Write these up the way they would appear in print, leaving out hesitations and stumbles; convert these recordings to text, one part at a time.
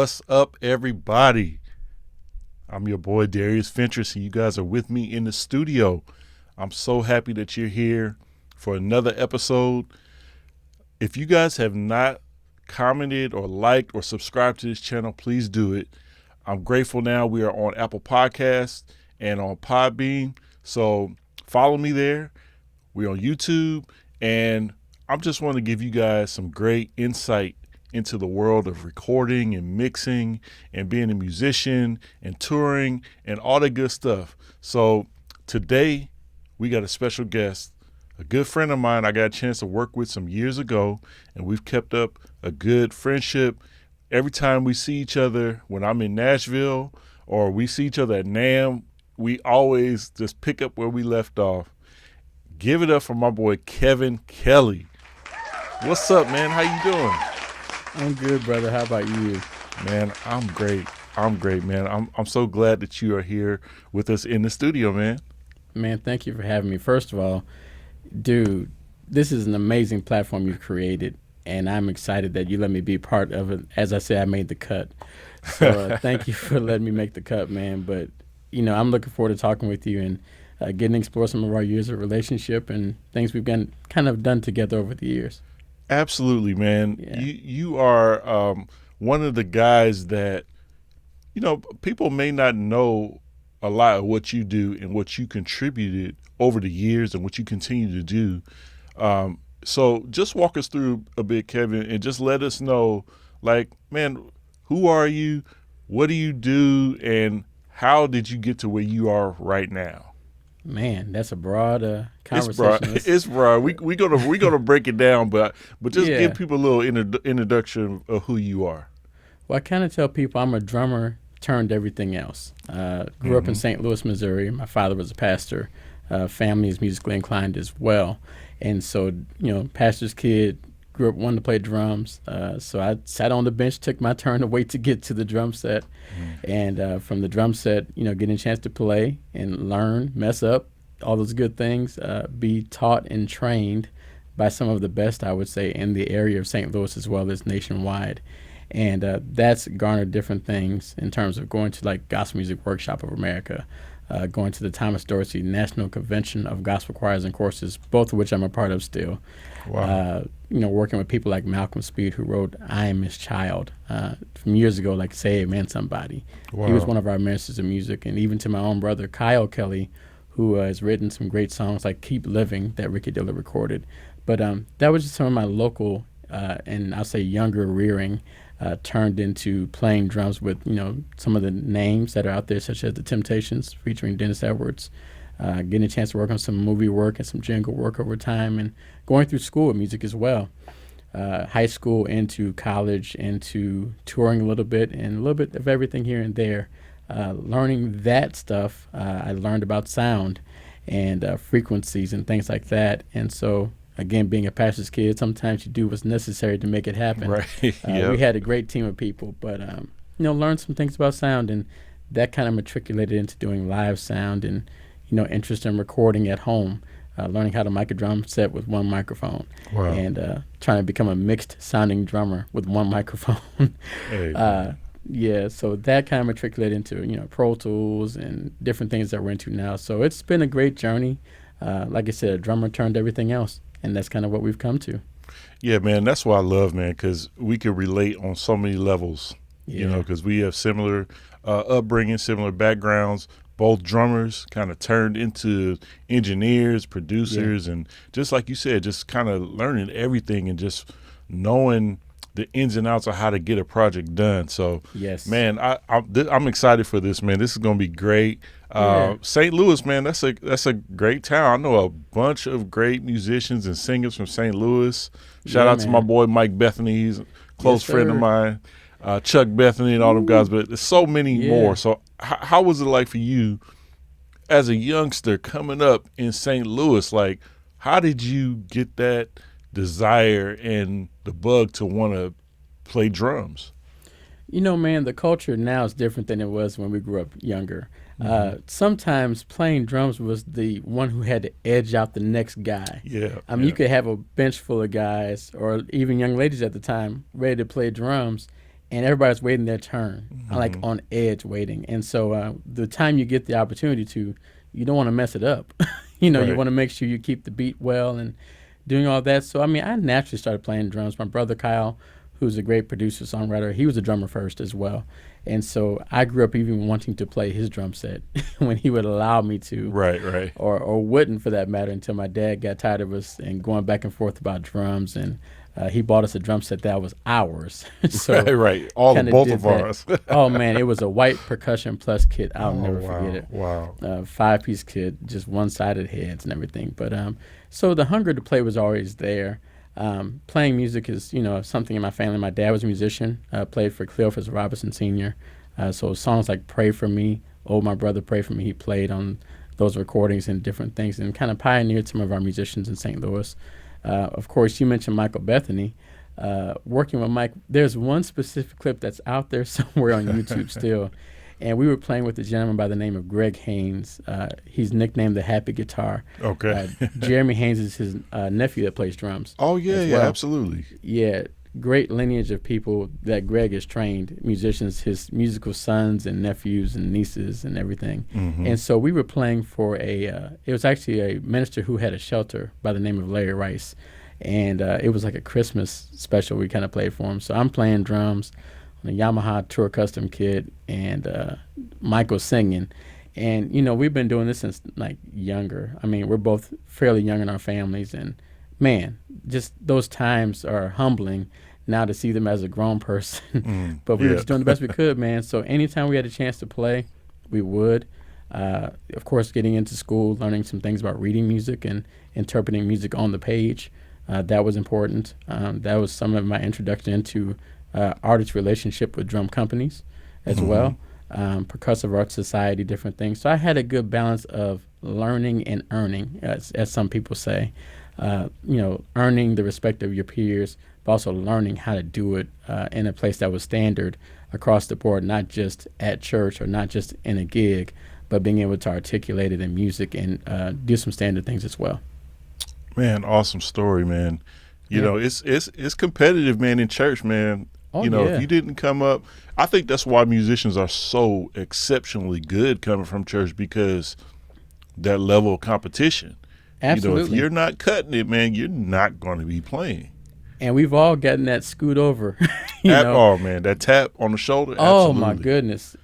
What's up, everybody? I'm your boy Darius Fentress, and you guys are with me in the studio. I'm so happy that you're here for another episode. If you guys have not commented or liked or subscribed to this channel, please do it. I'm grateful now we are on Apple Podcasts and on Podbean, so follow me there. We're on YouTube, and I just want to give you guys some great insight into the world of recording and mixing and being a musician and touring and all that good stuff. So today we got a special guest, a good friend of mine I got a chance to work with some years ago, and we've kept up a good friendship. Every time we see each other, when I'm in Nashville or we see each other at NAMM, we always just pick up where we left off. Give it up for my boy Kevin Kelley. What's up, man? How you doing? I'm good, brother. How about you? Man, I'm great. Man. I'm so glad that you are here with us in the studio, man. Man, thank you for having me. First of all, dude, this is an amazing platform you've created, and I'm excited that you let me be part of it. As I said, I made the cut. So thank you for letting me make the cut, man. But, I'm looking forward to talking with you and getting to explore some of our years of relationship and things we've kind of done together over the years. Absolutely, man. Yeah. You are one of the guys that, people may not know a lot of what you do and what you contributed over the years and what you continue to do. So just walk us through a bit, Kevin, and just let us know, man, who are you? What do you do? And how did you get to where you are right now? Man, that's a broad conversation. It's broad. We're gonna break it down, but just give people a little introduction of who you are. Well, I kind of tell people I'm a drummer turned everything else. Grew up in St. Louis, Missouri. My father was a pastor. Family is musically inclined as well, and so pastor's kid. Grew up wanting to play drums. So I sat on the bench, took my turn to wait to get to the drum set. And from the drum set, getting a chance to play and learn, mess up, all those good things, be taught and trained by some of the best, I would say, in the area of St. Louis as well as nationwide. And that's garnered different things in terms of going to Gospel Music Workshop of America, going to the Thomas Dorsey National Convention of Gospel Choirs and Courses, both of which I'm a part of still. Wow. Working with people like Malcolm Speed, who wrote I Am His Child from years ago, Say Amen Somebody. Wow. He was one of our ministers of music. And even to my own brother, Kyle Kelley, who has written some great songs like Keep Living that Ricky Dillard recorded. But that was just some of my local and I'll say younger rearing turned into playing drums with, some of the names that are out there, such as The Temptations featuring Dennis Edwards. Getting a chance to work on some movie work and some jingle work over time, and going through school with music as well. High school into college, into touring a little bit, and a little bit of everything here and there. Learning that stuff, I learned about sound and frequencies and things like that. And so, again, being a pastor's kid, sometimes you do what's necessary to make it happen. Right. We had a great team of people, but learned some things about sound, and that kind of matriculated into doing live sound and interest in recording at home, learning how to mic a drum set with one microphone. Wow. And trying to become a mixed sounding drummer with one microphone. Hey, so that kind of matriculated into, Pro Tools and different things that we're into now. So it's been a great journey. Like I said, a drummer turned everything else, and that's kind of what we've come to. Yeah, man, that's what I love, man, because we can relate on so many levels, because we have similar upbringing, similar backgrounds. Both drummers kind of turned into engineers, producers, and just like you said, just kind of learning everything and just knowing the ins and outs of how to get a project done. So, yes, man, I'm excited for this, man. This is going to be great. St. Louis, man, that's a great town. I know a bunch of great musicians and singers from St. Louis. Shout out to my boy Mike Bethany. He's a close friend of mine. Chuck Bethany and all them guys, but there's so many more. So how was it like for you as a youngster coming up in St. Louis? How did you get that desire and the bug to want to play drums? Man, the culture now is different than it was when we grew up younger. Sometimes playing drums was the one who had to edge out the next guy. You could have a bench full of guys or even young ladies at the time ready to play drums, and everybody's waiting their turn. I'm like on edge waiting. And so the time you get the opportunity to, you don't want to mess it up. You Right. want to make sure you keep the beat well and doing all that. So, I mean, I naturally started playing drums. My brother Kyle, who's a great producer, songwriter, he was a drummer first as well. And so I grew up even wanting to play his drum set when he would allow me to. Right. Or wouldn't, for that matter, until my dad got tired of us and going back and forth about drums. And he bought us a drum set that was ours. So right. All of both of ours. Oh, man, it was a white percussion plus kit. I'll never wow. forget it. Wow. 5-piece kit, just one-sided heads and everything. But so the hunger to play was always there. Playing music is, something in my family. My dad was a musician, played for Cleophas Robinson Sr. So songs like Pray For Me, Oh My Brother Pray For Me, he played on those recordings and different things and kind of pioneered some of our musicians in St. Louis. Of course, you mentioned Michael Bethany. Working with Mike, there's one specific clip that's out there somewhere on YouTube still. And we were playing with a gentleman by the name of Greg Haynes. He's nicknamed the Happy Guitar. Okay. Jeremy Haynes is his nephew that plays drums. Oh, yeah, absolutely. Yeah, great lineage of people that Greg has trained, musicians, his musical sons and nephews and nieces and everything. And so we were playing for it was actually a minister who had a shelter by the name of Larry Rice. And it was like a Christmas special we kind of played for him. So I'm playing drums on a Yamaha Tour Custom kit, and Michael's singing. And, we've been doing this since, like, younger. I mean, we're both fairly young in our families, and, man, just those times are humbling now to see them as a grown person. But we were just doing the best we could, man. So anytime we had a chance to play, we would. Of course, getting into school, learning some things about reading music and interpreting music on the page, that was important. That was some of my introduction into artist relationship with drum companies as well, Percussive Arts Society, different things. So I had a good balance of learning and earning, as some people say, earning the respect of your peers, but also learning how to do it in a place that was standard across the board, not just at church or not just in a gig, but being able to articulate it in music and do some standard things as well. Man, awesome story, man. You know, it's competitive, man, in church, man. Oh, if you didn't come up, I think that's why musicians are so exceptionally good coming from church, because that level of competition. Absolutely. If you're not cutting it, man, you're not going to be playing. And we've all gotten that scoot over. Oh, man, that tap on the shoulder. Oh, absolutely. my goodness.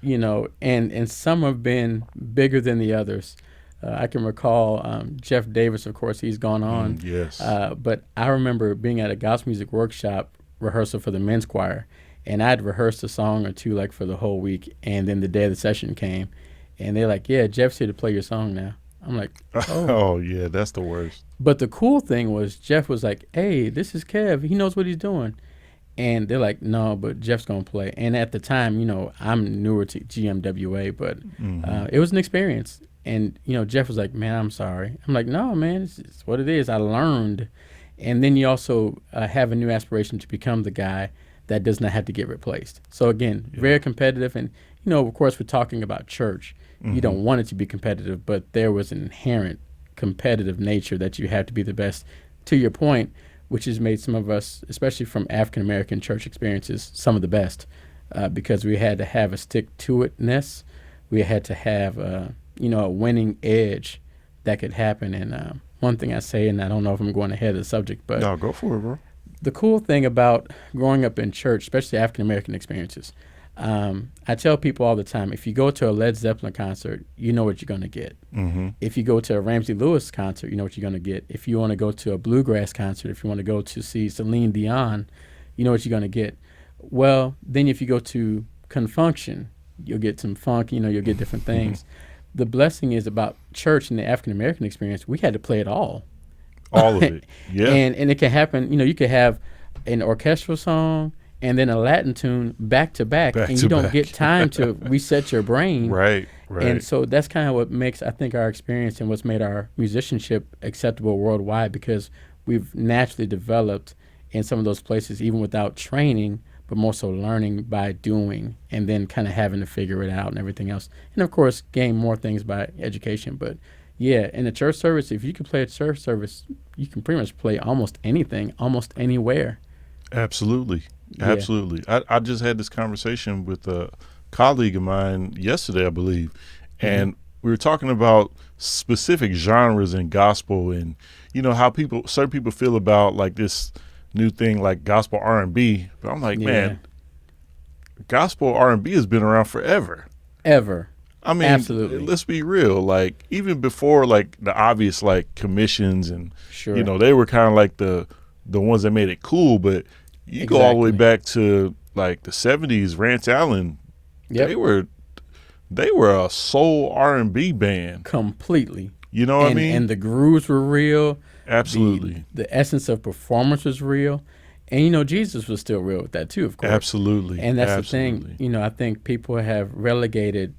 And some have been bigger than the others. I can recall Jeff Davis, of course, he's gone on. Yes. But I remember being at a gospel music workshop rehearsal for the men's choir, and I'd rehearsed a song or two like for the whole week, and then the day of the session came, and they're like, yeah, Jeff's here to play your song now. I'm like, oh, yeah, that's the worst. But the cool thing was Jeff was like, hey, this is Kev. He knows what he's doing. And they're like, no, but Jeff's going to play. And at the time, I'm newer to GMWA, but it was an experience. And, Jeff was like, man, I'm sorry. I'm like, no, man, it's what it is. I learned. And then you also have a new aspiration to become the guy that does not have to get replaced. So, again, very competitive. And, of course, we're talking about church. You don't want it to be competitive, but there was an inherent competitive nature that you have to be the best, to your point, which has made some of us, especially from African-American church experiences, some of the best, because we had to have a stick-to-itness. We had to have, a winning edge that could happen. And one thing I say, and I don't know if I'm going ahead of the subject, but no, go for it, bro. The cool thing about growing up in church, especially African-American experiences, I tell people all the time, if you go to a Led Zeppelin concert, you know what you're going to get. If you go to a Ramsey Lewis concert, you know what you're going to get. If you want to go to a bluegrass concert, if you want to go to see Celine Dion, you know what you're going to get. Well, then if you go to Confunction, you'll get some funk, you'll get different things. The blessing is about church and the African-American experience, we had to play it all. All of it, yeah. And it can happen, you could have an orchestral song and then a Latin tune back to back, and you don't get time to reset your brain. Right. And so that's kind of what makes, I think, our experience and what's made our musicianship acceptable worldwide, because we've naturally developed in some of those places, even without training, but more so learning by doing and then kind of having to figure it out and everything else. And, of course, gain more things by education. But, yeah, in a church service, if you can play a church service, you can pretty much play almost anything, almost anywhere. Absolutely. Absolutely. I just had this conversation with a colleague of mine yesterday, I believe, and we were talking about specific genres in gospel, and how certain people feel about like this new thing like gospel R&B. But I'm like, man, gospel R&B has been around forever. Ever. I mean, absolutely. Let's be real. Like even before like the obvious like commissions and Sure. they were kind of like the ones that made it cool, but you go all the way back to like the 70s, Rance Allen. Yep. They were a soul R&B band. Completely. You know what I mean? And the grooves were real. Absolutely. The essence of performance was real. And, Jesus was still real with that too, of course. Absolutely. And that's the thing. I think people have relegated,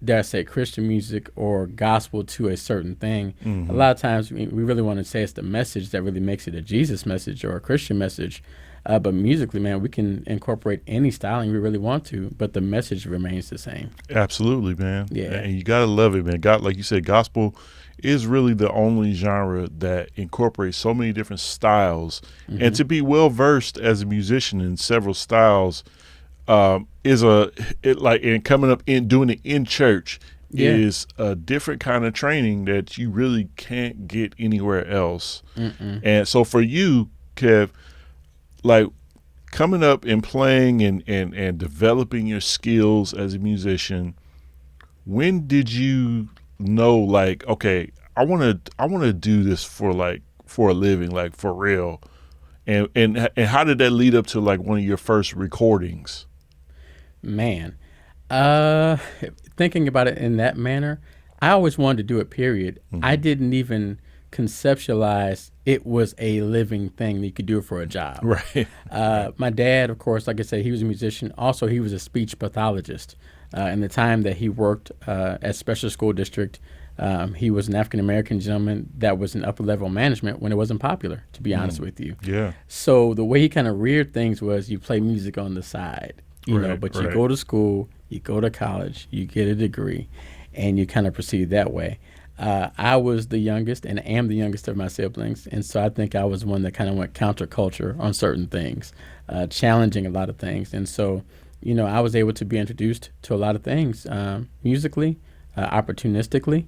dare I say, Christian music or gospel to a certain thing. Mm-hmm. A lot of times we really want to say it's the message that really makes it a Jesus message or a Christian message. But musically, man, we can incorporate any styling we really want to, but the message remains the same. Absolutely, man. Yeah. And you got to love it, man. God, like you said, gospel is really the only genre that incorporates so many different styles. Mm-hmm. And to be well versed as a musician in several styles and coming up in doing it in church is a different kind of training that you really can't get anywhere else. And so for you, Kev, like coming up and playing and developing your skills as a musician, when did you know like, okay, I want to do this for a living, like for real? And how did that lead up to like one of your first recordings? Man, thinking about it in that manner, I always wanted to do it, period. Mm-hmm. I didn't even conceptualize it was a living thing that you could do it for a job. Right. My dad, of course, like I said, he was a musician. Also, he was a speech pathologist. In the time that he worked at Special School District, he was an African-American gentleman that was in upper-level management when it wasn't popular, to be honest with you. Yeah. So the way he kind of reared things was you play music on the side, but you go to school, you go to college, you get a degree, and you kind of proceed that way. I was the youngest and am the youngest of my siblings, and so I think I was one that kind of went counterculture on certain things, challenging a lot of things. And so, I was able to be introduced to a lot of things musically, opportunistically.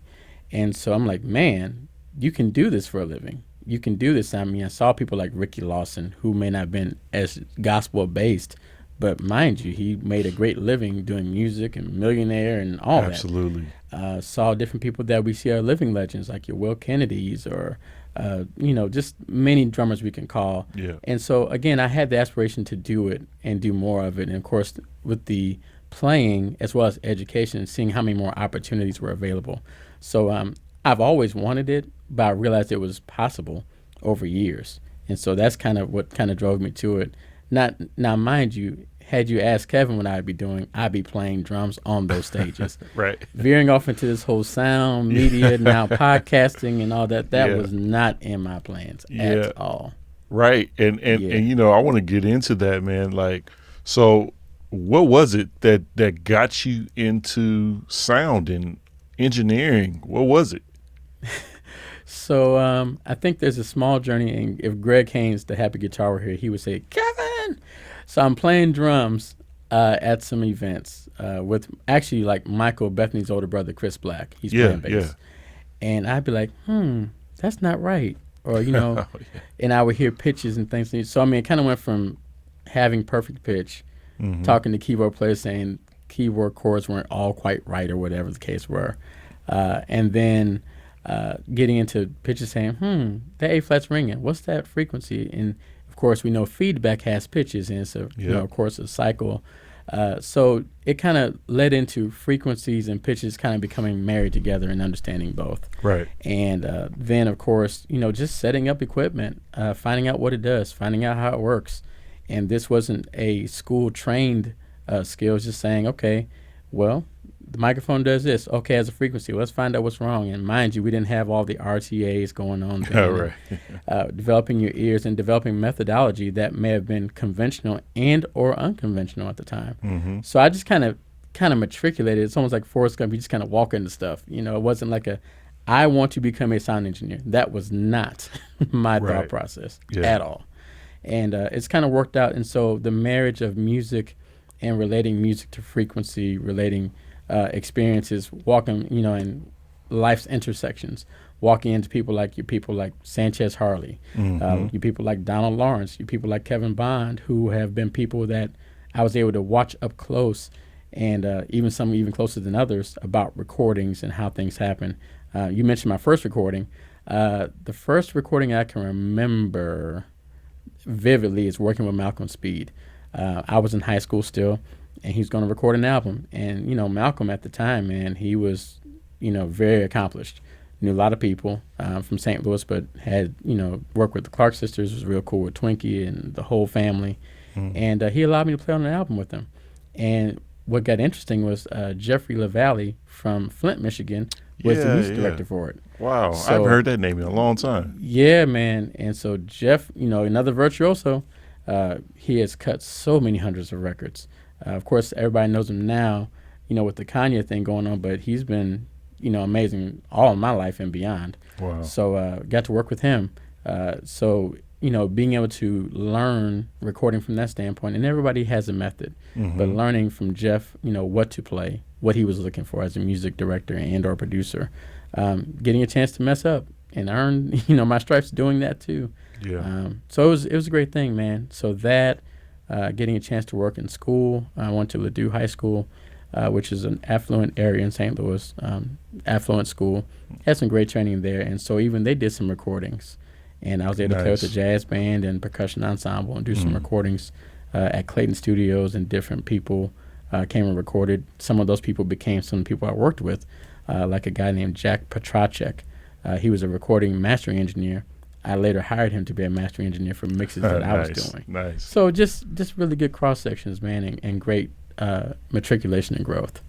And so I'm like, man, you can do this for a living. You can do this. I mean, I saw people like Ricky Lawson, who may not have been as gospel-based, but mind you, he made a great living doing music and millionaire and all that. Absolutely. Saw different people that we see are living legends, like your Will Kennedys or, just many drummers we can call. Yeah. And so, again, I had the aspiration to do it and do more of it. And, of course, with the playing as well as education, seeing how many more opportunities were available. So I've always wanted it, but I realized it was possible over years. And so that's kind of what kind of drove me to it. Now, mind you, had you asked Kevin what I'd be doing, I'd be playing drums on those stages. Right. Veering off into this whole sound, media, now podcasting and all that, was not in my plans at all. Right. And I want to get into that, man. Like, so what was it that got you into sound and engineering? What was it? So I think there's a small journey, and if Greg Haynes, the happy guitar were here, he would say, Kevin! So I'm playing drums at some events with actually like Michael Bethany's older brother, Chris Black. He's playing bass. Yeah. And I'd be like, that's not right. Or, and I would hear pitches and things. So, I mean, it kind of went from having perfect pitch, talking to keyboard players saying keyboard chords weren't all quite right or whatever the case were. And then getting into pitches saying, that A-flat's ringing. What's that frequency? And, of course, we know feedback has pitches, and so, of course, a cycle. So it kind of led into frequencies and pitches kind of becoming married together and understanding both. Right. And then, of course, just setting up equipment, finding out what it does, finding out how it works. And this wasn't a school-trained skill. It was just saying, okay, well, the microphone does this. Okay, as a frequency, let's find out what's wrong. And mind you, we didn't have all the RTAs going on there. Right. Developing your ears and developing methodology that may have been conventional and or unconventional at the time. Mm-hmm. So I just kind of matriculated. It's almost like Forrest Gump. You just kind of walk into stuff. It wasn't like I want to become a sound engineer. That was not my thought process at all. And it's kind of worked out. And so the marriage of music and relating music to frequency, relating experiences, walking, in life's intersections, walking into people like Sanchez Harley, you people like Donald Lawrence, you people like Kevin Bond, who have been people that I was able to watch up close, and even some even closer than others, about recordings and how things happen. You mentioned my first recording. The first recording I can remember vividly is working with Malcolm Speed. I was in high school still, and he was going to record an album. And, Malcolm at the time, man, he was, very accomplished. Knew a lot of people from St. Louis, but had, worked with the Clark sisters, was real cool with Twinkie and the whole family. And he allowed me to play on an album with him. And what got interesting was Jeffrey LaValle from Flint, Michigan, was the music director for it. Wow, so, I haven't heard that name in a long time. Yeah, man. And so Jeff, another virtuoso, he has cut so many hundreds of records. Of course, everybody knows him now, with the Kanye thing going on, but he's been, amazing all of my life and beyond. Wow. So got to work with him. So being able to learn recording from that standpoint, and everybody has a method, but learning from Jeff, what to play, what he was looking for as a music director and or producer, getting a chance to mess up and earn, my stripes doing that too. Yeah. So it was a great thing, man. So that, getting a chance to work in school, I went to Ladue High School, which is an affluent area in St. Louis, affluent school, had some great training there. And so even they did some recordings. And I was able to play with the jazz band and percussion ensemble and do some recordings at Clayton Studios, and different people came and recorded. Some of those people became some people I worked with, like a guy named Jack Petracek. He was a recording mastering engineer. I later hired him to be a mastering engineer for mixes that I was doing. Nice. So just really good cross sections, man, and great matriculation and growth.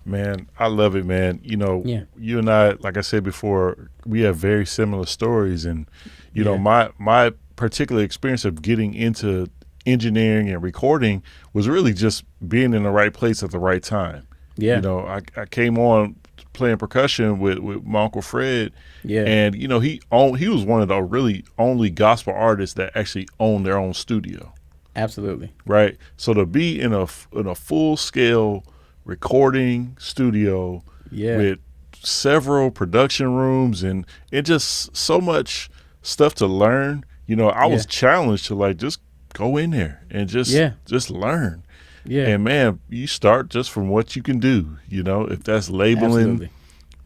Man, I love it, man. You and I, like I said before, we have very similar stories, and my particular experience of getting into engineering and recording was really just being in the right place at the right time. Yeah. I came on playing percussion with my Uncle Fred. Yeah. And he was one of the really only gospel artists that actually owned their own studio. Absolutely. Right. So to be in a full scale recording studio with several production rooms and it just so much stuff to learn. I was challenged to just go in there and just learn. Yeah. And man, you start just from what you can do, if that's labeling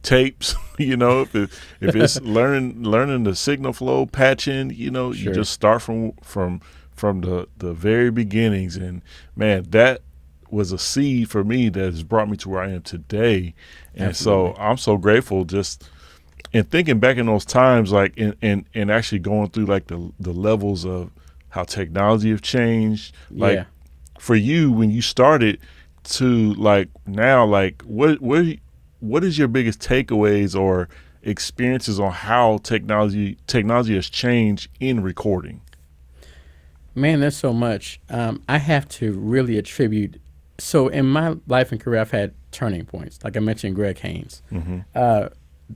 tapes, if it's learning the signal flow, patching, you just start from the very beginnings. And man, that was a seed for me that has brought me to where I am today. And so I'm so grateful just in thinking back in those times, and actually going through the levels of how technology have changed. For you, when you started to now, what is your biggest takeaways or experiences on how technology has changed in recording? Man, there's so much. I have to really attribute. So in my life and career, I've had turning points. Like I mentioned, Greg Haynes.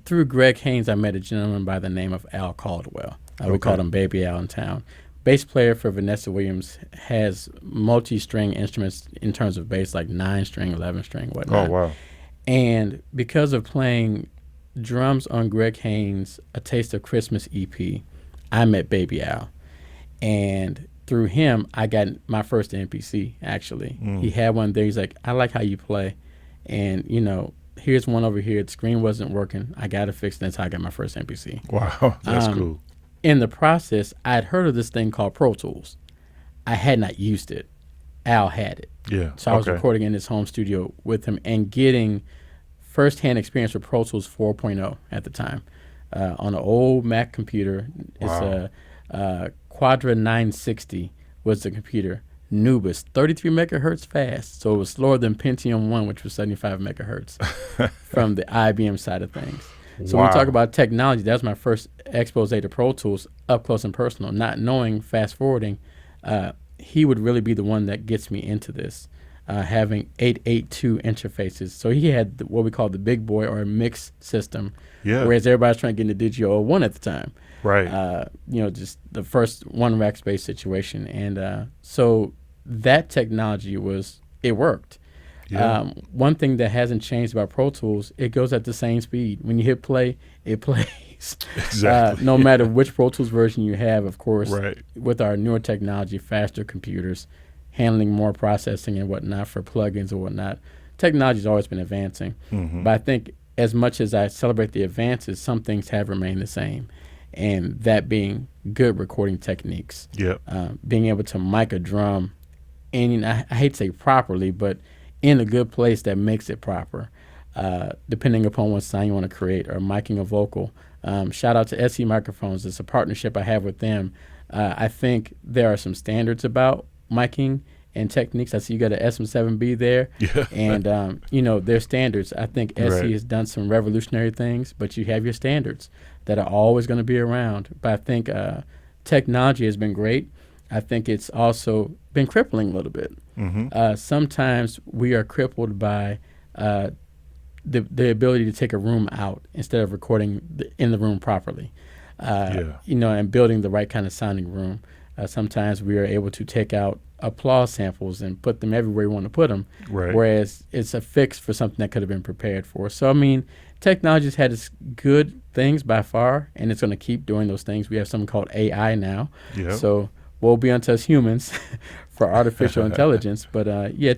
Through Greg Haynes, I met a gentleman by the name of Al Caldwell. We called him Baby Al in town. Bass player for Vanessa Williams, has multi-string instruments in terms of bass, like 9-string, 11-string, whatnot. Oh, wow. And because of playing drums on Greg Haynes' A Taste of Christmas EP, I met Baby Al. And through him, I got my first MPC, actually. He had one there. He's like, I like how you play. And, here's one over here. The screen wasn't working. I got it fixed. That's how I got my first MPC. Wow, that's cool. In the process, I had heard of this thing called Pro Tools. I had not used it. Al had it. Yeah. So I was recording in his home studio with him and getting firsthand experience with Pro Tools 4.0 at the time on an old Mac computer. Wow. It's a Quadra 960 was the computer. Nubis, 33 megahertz fast. So it was slower than Pentium 1, which was 75 megahertz from the IBM side of things. So when we talk about technology, that was my first expose to Pro Tools up close and personal. Not knowing, fast forwarding, he would really be the one that gets me into this. having 882 interfaces. So he had what we call the big boy or a mix system, whereas everybody's trying to get into Digio 01 at the time. Right. Just the first one rack space situation. And so that technology it worked. Yeah. One thing that hasn't changed about Pro Tools, it goes at the same speed. When you hit play, it plays. Exactly. No matter which Pro Tools version you have, of course, Right. with our newer technology, faster computers, handling more processing and whatnot for plugins or whatnot, technology's always been advancing. Mm-hmm. But I think as much as I celebrate the advances, some things have remained the same. And that being good recording techniques. Yeah. Being able to mic a drum, and I hate to say properly, but in a good place that makes it proper, depending upon what sound you want to create, or miking a vocal. Shout out to SE Microphones. It's a partnership I have with them. I think there are some standards about miking and techniques. I see you got an SM7B there. Yeah. And, there's standards. I think SE has done some revolutionary things, but you have your standards that are always going to be around. But I think technology has been great. I think it's also been crippling a little bit. Mm-hmm. Sometimes we are crippled by the ability to take a room out instead of recording in the room properly. And building the right kind of sounding room. Sometimes we are able to take out applause samples and put them everywhere we want to put them, whereas it's a fix for something that could have been prepared for. So, I mean, technology's had its good things by far, and it's going to keep doing those things. We have something called AI now. Yep. So woe be unto us humans for artificial intelligence. But,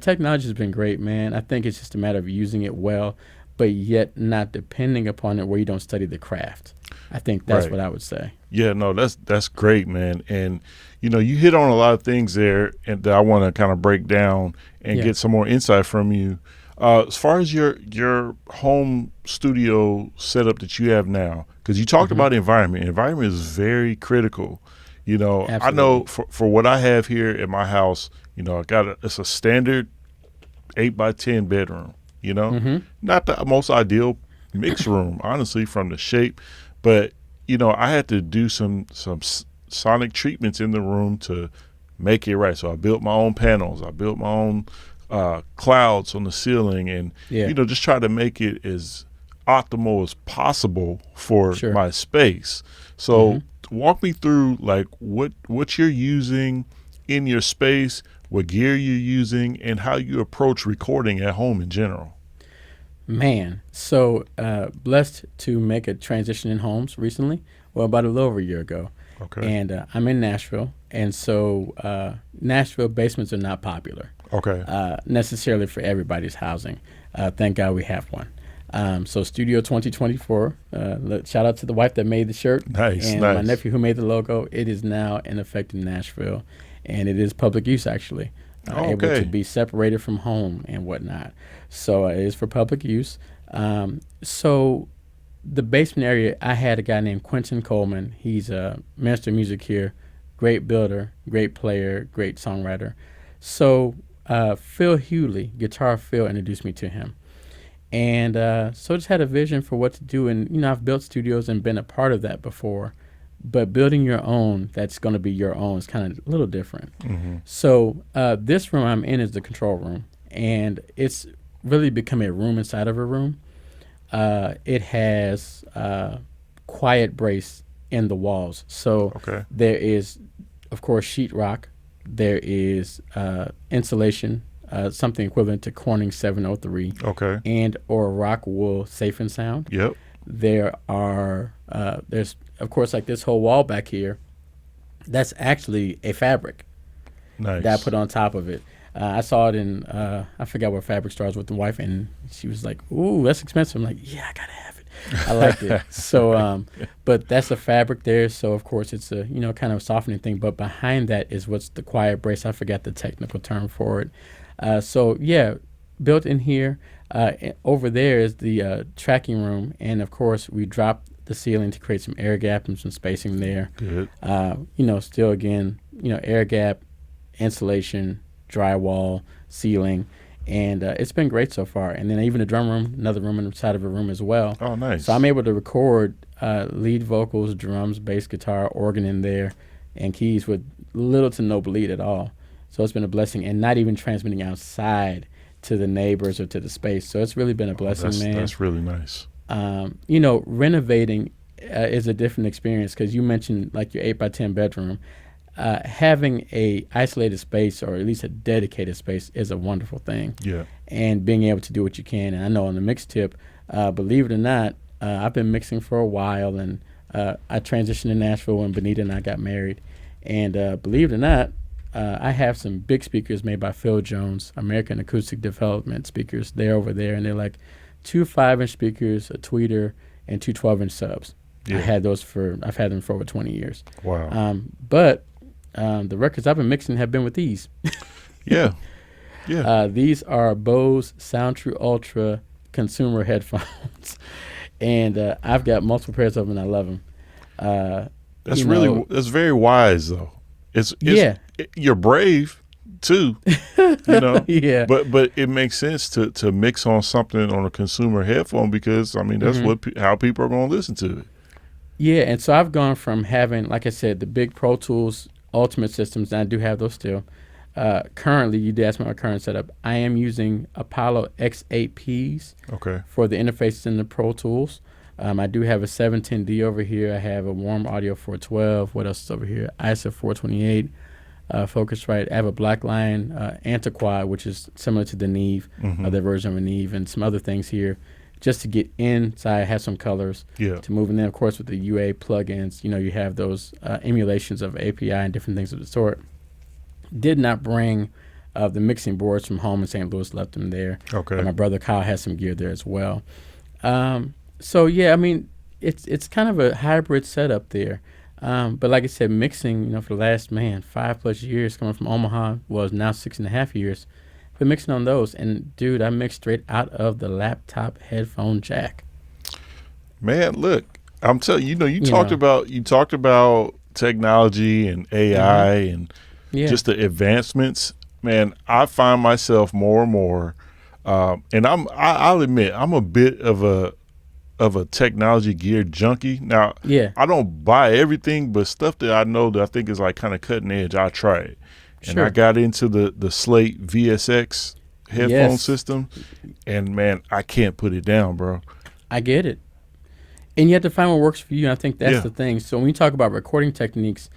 technology has been great, man. I think it's just a matter of using it well, but yet not depending upon it where you don't study the craft. I think that's what I would say. Yeah, no, that's great, man. And, you hit on a lot of things there and that I want to kind of break down and get some more insight from you. As far as your home studio setup that you have now, because you talked about environment. Environment is very critical. Absolutely. I know for what I have here at my house, it's a standard 8x10 bedroom, not the most ideal mix room, honestly, from the shape. But, I had to do some sonic treatments in the room to make it right. So I built my own panels. I built my own clouds on the ceiling and, just try to make it as optimal as possible for my space. So walk me through, like, what you're using in your space, what gear you're using, and how you approach recording at home in general. Man, so blessed to make a transition in homes recently. Well, about a little over a year ago. Okay. And I'm in Nashville, and so Nashville basements are not popular. Okay. Necessarily for everybody's housing. Thank God we have one. So Studio 2024. Shout out to the wife that made the shirt. Nice. My nephew who made the logo. It is now in effect in Nashville, and it is public use actually. Able to be separated from home and whatnot. So it is for public use. So the basement area, I had a guy named Quentin Coleman. He's a master of music here, great builder, great player, great songwriter. So Phil Hewley, Guitar Phil, introduced me to him. And so just had a vision for what to do. And, I've built studios and been a part of that before. But building your own, that's going to be your own, is kind of a little different. Mm-hmm. So this room I'm in is the control room, and it's really become a room inside of a room. It has quiet brace in the walls. So there is, of course, sheetrock. There is insulation, something equivalent to Corning 703. Okay. And or rock wool safe and sound. Yep. There are there's, of course, like this whole wall back here, that's actually a fabric that I put on top of it. I saw it in, I forgot what fabric store I was with the wife, and she was like, ooh, that's expensive. I'm like, yeah, I got to have it. I liked it. So, but that's a fabric there. So, of course, it's a, kind of softening thing. But behind that is what's the quiet brace. I forgot the technical term for it. So, yeah, built in here. Over there is the tracking room. And, of course, we dropped the ceiling to create some air gap and some spacing there. Good. Still, again, air gap, insulation, drywall, ceiling, and it's been great so far. And then even a drum room, another room inside of a room as well. Oh, nice. So I'm able to record lead vocals, drums, bass guitar, organ in there, and keys with little to no bleed at all. So it's been a blessing, and not even transmitting outside to the neighbors or to the space. So it's really been a blessing, man. That's really nice. Renovating is a different experience, because you mentioned like your 8x10 bedroom. Having a isolated space, or at least a dedicated space, is a wonderful thing. Yeah. And being able to do what you can. And I know on the mix tip, believe it or not, I've been mixing for a while, and I transitioned to Nashville when Benita and I got married. And believe it or not, I have some big speakers made by Phil Jones, American Acoustic Development speakers. They're over there, and they're like 2 5-inch speakers, a tweeter, and 2 12-inch subs. Yeah. I've had them for over 20 years. Wow. But the records I've been mixing have been with these. Yeah. Yeah. These are Bose SoundTrue Ultra consumer headphones. And I've got multiple pairs of them, and I love them. That's very wise, though. You're brave too, Yeah. But it makes sense to mix on something on a consumer headphone, because I mean that's how people are going to listen to it. Yeah, and so I've gone from having, like I said, the big Pro Tools Ultimate systems, and I do have those still. Currently, you did ask me my current setup. I am using Apollo X8Ps for the interfaces in the Pro Tools. I do have a 710D over here. I have a Warm Audio 412. What else is over here? ISO 428, Focusrite. I have a Blackline Antiquad, which is similar to the Neve, their version of a Neve, and some other things here, just to get inside. I have some colors to move. And then, of course, with the UA plugins, you have those emulations of API and different things of the sort. Did not bring the mixing boards from home in St. Louis, left them there. Okay. My brother Kyle has some gear there as well. So yeah, I mean, it's kind of a hybrid setup there. But like I said, mixing, for the last 5+ years, coming from Omaha, was now 6.5 years. Been mixing on those, and dude, I mix straight out of the laptop headphone jack. Man, look, I'm telling you, you talked about technology and AI and just the advancements. Man, I find myself more and more, and I'll admit I'm a bit of a technology gear junkie. Now, I don't buy everything, but stuff that I know that I think is like kind of cutting edge, I try it. And I got into the Slate VSX headphone system, and man, I can't put it down, bro. I get it. And you have to find what works for you, and I think that's the thing. So when you talk about recording techniques,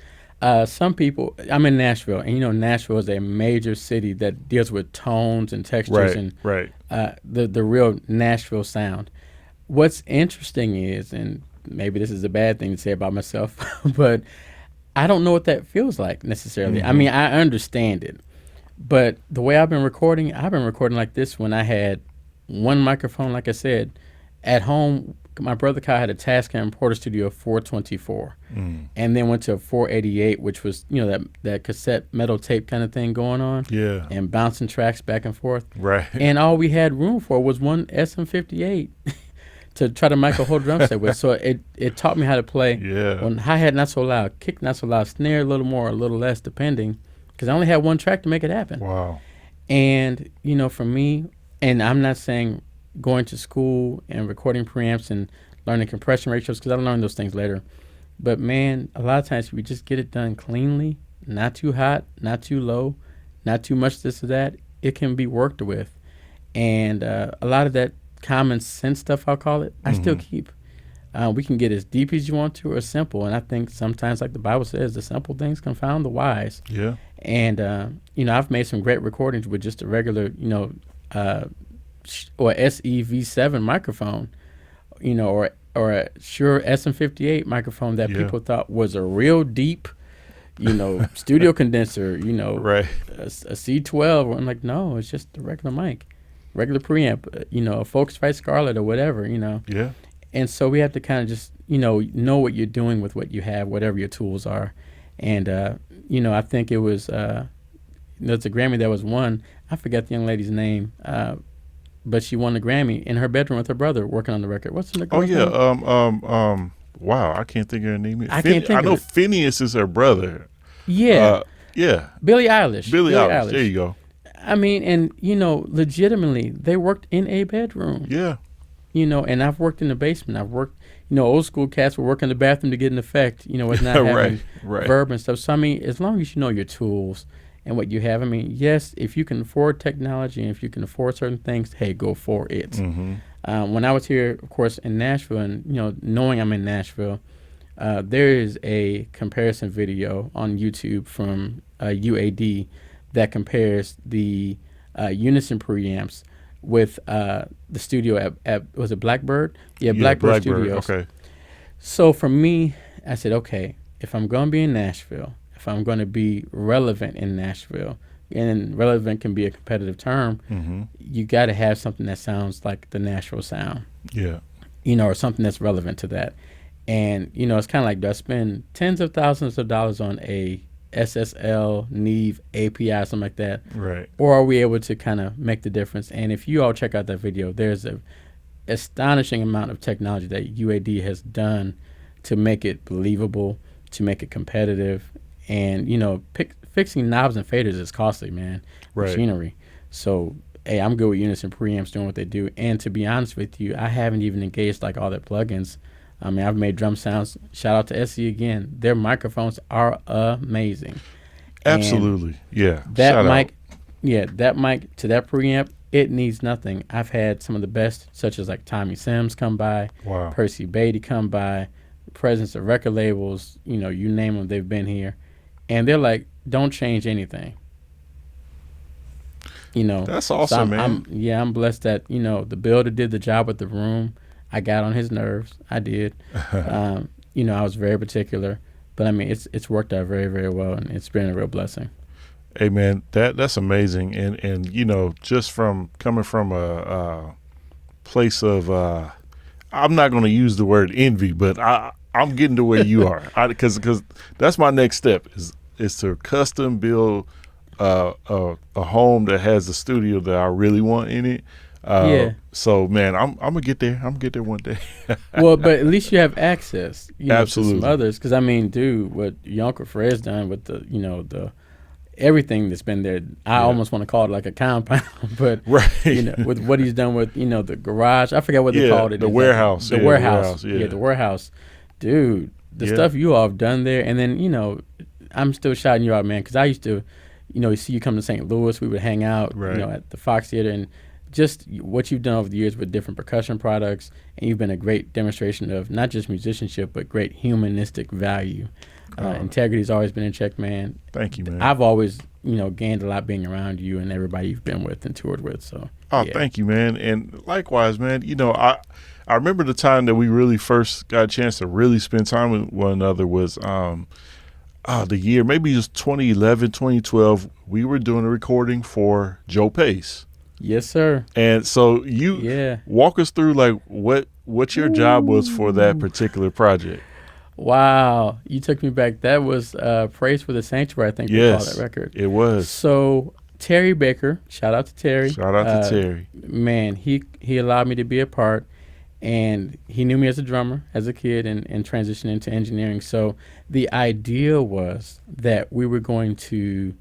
some people, I'm in Nashville, and Nashville is a major city that deals with tones and textures and the real Nashville sound. What's interesting is, and maybe this is a bad thing to say about myself, but I don't know what that feels like necessarily. I mean, I understand it, but the way I've been recording like this when I had one microphone, like I said, at home. My brother Kyle had a Tascam Porter Studio 424, and then went to a 488, which was that cassette metal tape kind of thing going on, and bouncing tracks back and forth, right. And all we had room for was one SM58 to try to mic a whole drum set with. So it taught me how to play on hi-hat not so loud, kick not so loud, snare a little more, a little less, depending, because I only had one track to make it happen. Wow. And for me, and I'm not saying going to school and recording preamps and learning compression ratios, because I learned those things later. But man, a lot of times if we just get it done cleanly, not too hot, not too low, not too much this or that, it can be worked with. And a lot of that common sense stuff, I'll call it, I still keep. We can get as deep as you want to or simple. And I think sometimes, like the Bible says, the simple things confound the wise. Yeah. And, I've made some great recordings with just a regular, or SEV7 microphone, or a Shure SM58 microphone that people thought was a real deep, studio condenser, right. a C12. I'm like, no, it's just a regular mic, regular preamp, a Focusrite Scarlett or whatever, Yeah. And so we have to kind of just, know what you're doing with what you have, whatever your tools are. And, I think it was, there's a Grammy that was won. I forgot the young lady's name, but she won the Grammy in her bedroom with her brother working on the record. What's the girl's name? Wow, I can't think of her name. I know Phineas is her brother. Yeah. Billie Eilish. Billie Eilish. There you go. I mean, and legitimately, they worked in a bedroom. Yeah. And I've worked in the basement. I've worked, old school cats would work in the bathroom to get an effect, with not having verb and stuff. So I mean, as long as you know your tools and what you have. I mean, yes, if you can afford technology and if you can afford certain things, hey, go for it. Mm-hmm. When I was here, of course, in Nashville, and knowing I'm in Nashville, there is a comparison video on YouTube from UAD that compares the Unison preamps with the studio at was it Blackbird? Yeah, Blackbird Studios. Okay. So for me, I said, okay, if I'm going to be in Nashville, if I'm going to be relevant in Nashville, and relevant can be a competitive term, Mm-hmm. you got to have something that sounds like the Nashville sound, Yeah. or something that's relevant to that. And, it's kind of like, do I spend tens of thousands of dollars on a SSL, Neve, API, something like that? Right. Or are we able to kind of make the difference? And if you all check out that video, there's a astonishing amount of technology that UAD has done to make it believable, to make it competitive. And, fixing knobs and faders is costly, man. Right. Machinery. So, hey, I'm good with Unison preamps doing what they do. And to be honest with you, I haven't even engaged like all their plugins. I mean, I've made drum sounds. Shout out to SE again. Their microphones are amazing. Absolutely. And yeah. that Shout mic, out. yeah, that mic to that preamp, it needs nothing. I've had some of the best, such as like Tommy Sims come by, Wow. Percy Beatty come by, presence of record labels, you name them, they've been here. And they're like, don't change anything. That's awesome, man. I'm blessed that, the builder did the job with the room. I got on his nerves. I did. I was very particular. But, I mean, it's worked out very, very well, and it's been a real blessing. Hey, man, that's amazing. And just from coming from a place of I'm not going to use the word envy, but I'm getting to where you are. Because that's my next step is to custom build a home that has a studio that I really want in it. Yeah. So, man, I'm gonna get there. I'm gonna get there one day. Well, but at least you have access. Absolutely. To some others, because I mean, dude, what your Uncle Fred's done with the everything that's been there, I almost want to call it like a compound, but right. With what he's done with the garage, I forget what they called it. The warehouse. The warehouse. The warehouse, dude. The stuff you all have done there, and then I'm still shouting you out, man, because I used to, see you come to St. Louis, we would hang out, at the Fox Theater, and just what you've done over the years with different percussion products, and you've been a great demonstration of not just musicianship, but great humanistic value. Integrity's always been in check, man. Thank you, man. I've always, gained a lot being around you and everybody you've been with and toured with. So, Thank you, man. And likewise, man, I remember the time that we really first got a chance to really spend time with one another was the year, maybe it was 2011, 2012. We were doing a recording for Joe Pace. Yes, sir. And so you walk us through like what your job was for that particular project. Wow. You took me back. That was Praise for the Sanctuary, I think they call that record. It was. So Terry Baker, shout out to Terry. Shout out to Terry. Man, he allowed me to be a part, and he knew me as a drummer as a kid and transitioned into engineering. So the idea was that we were going to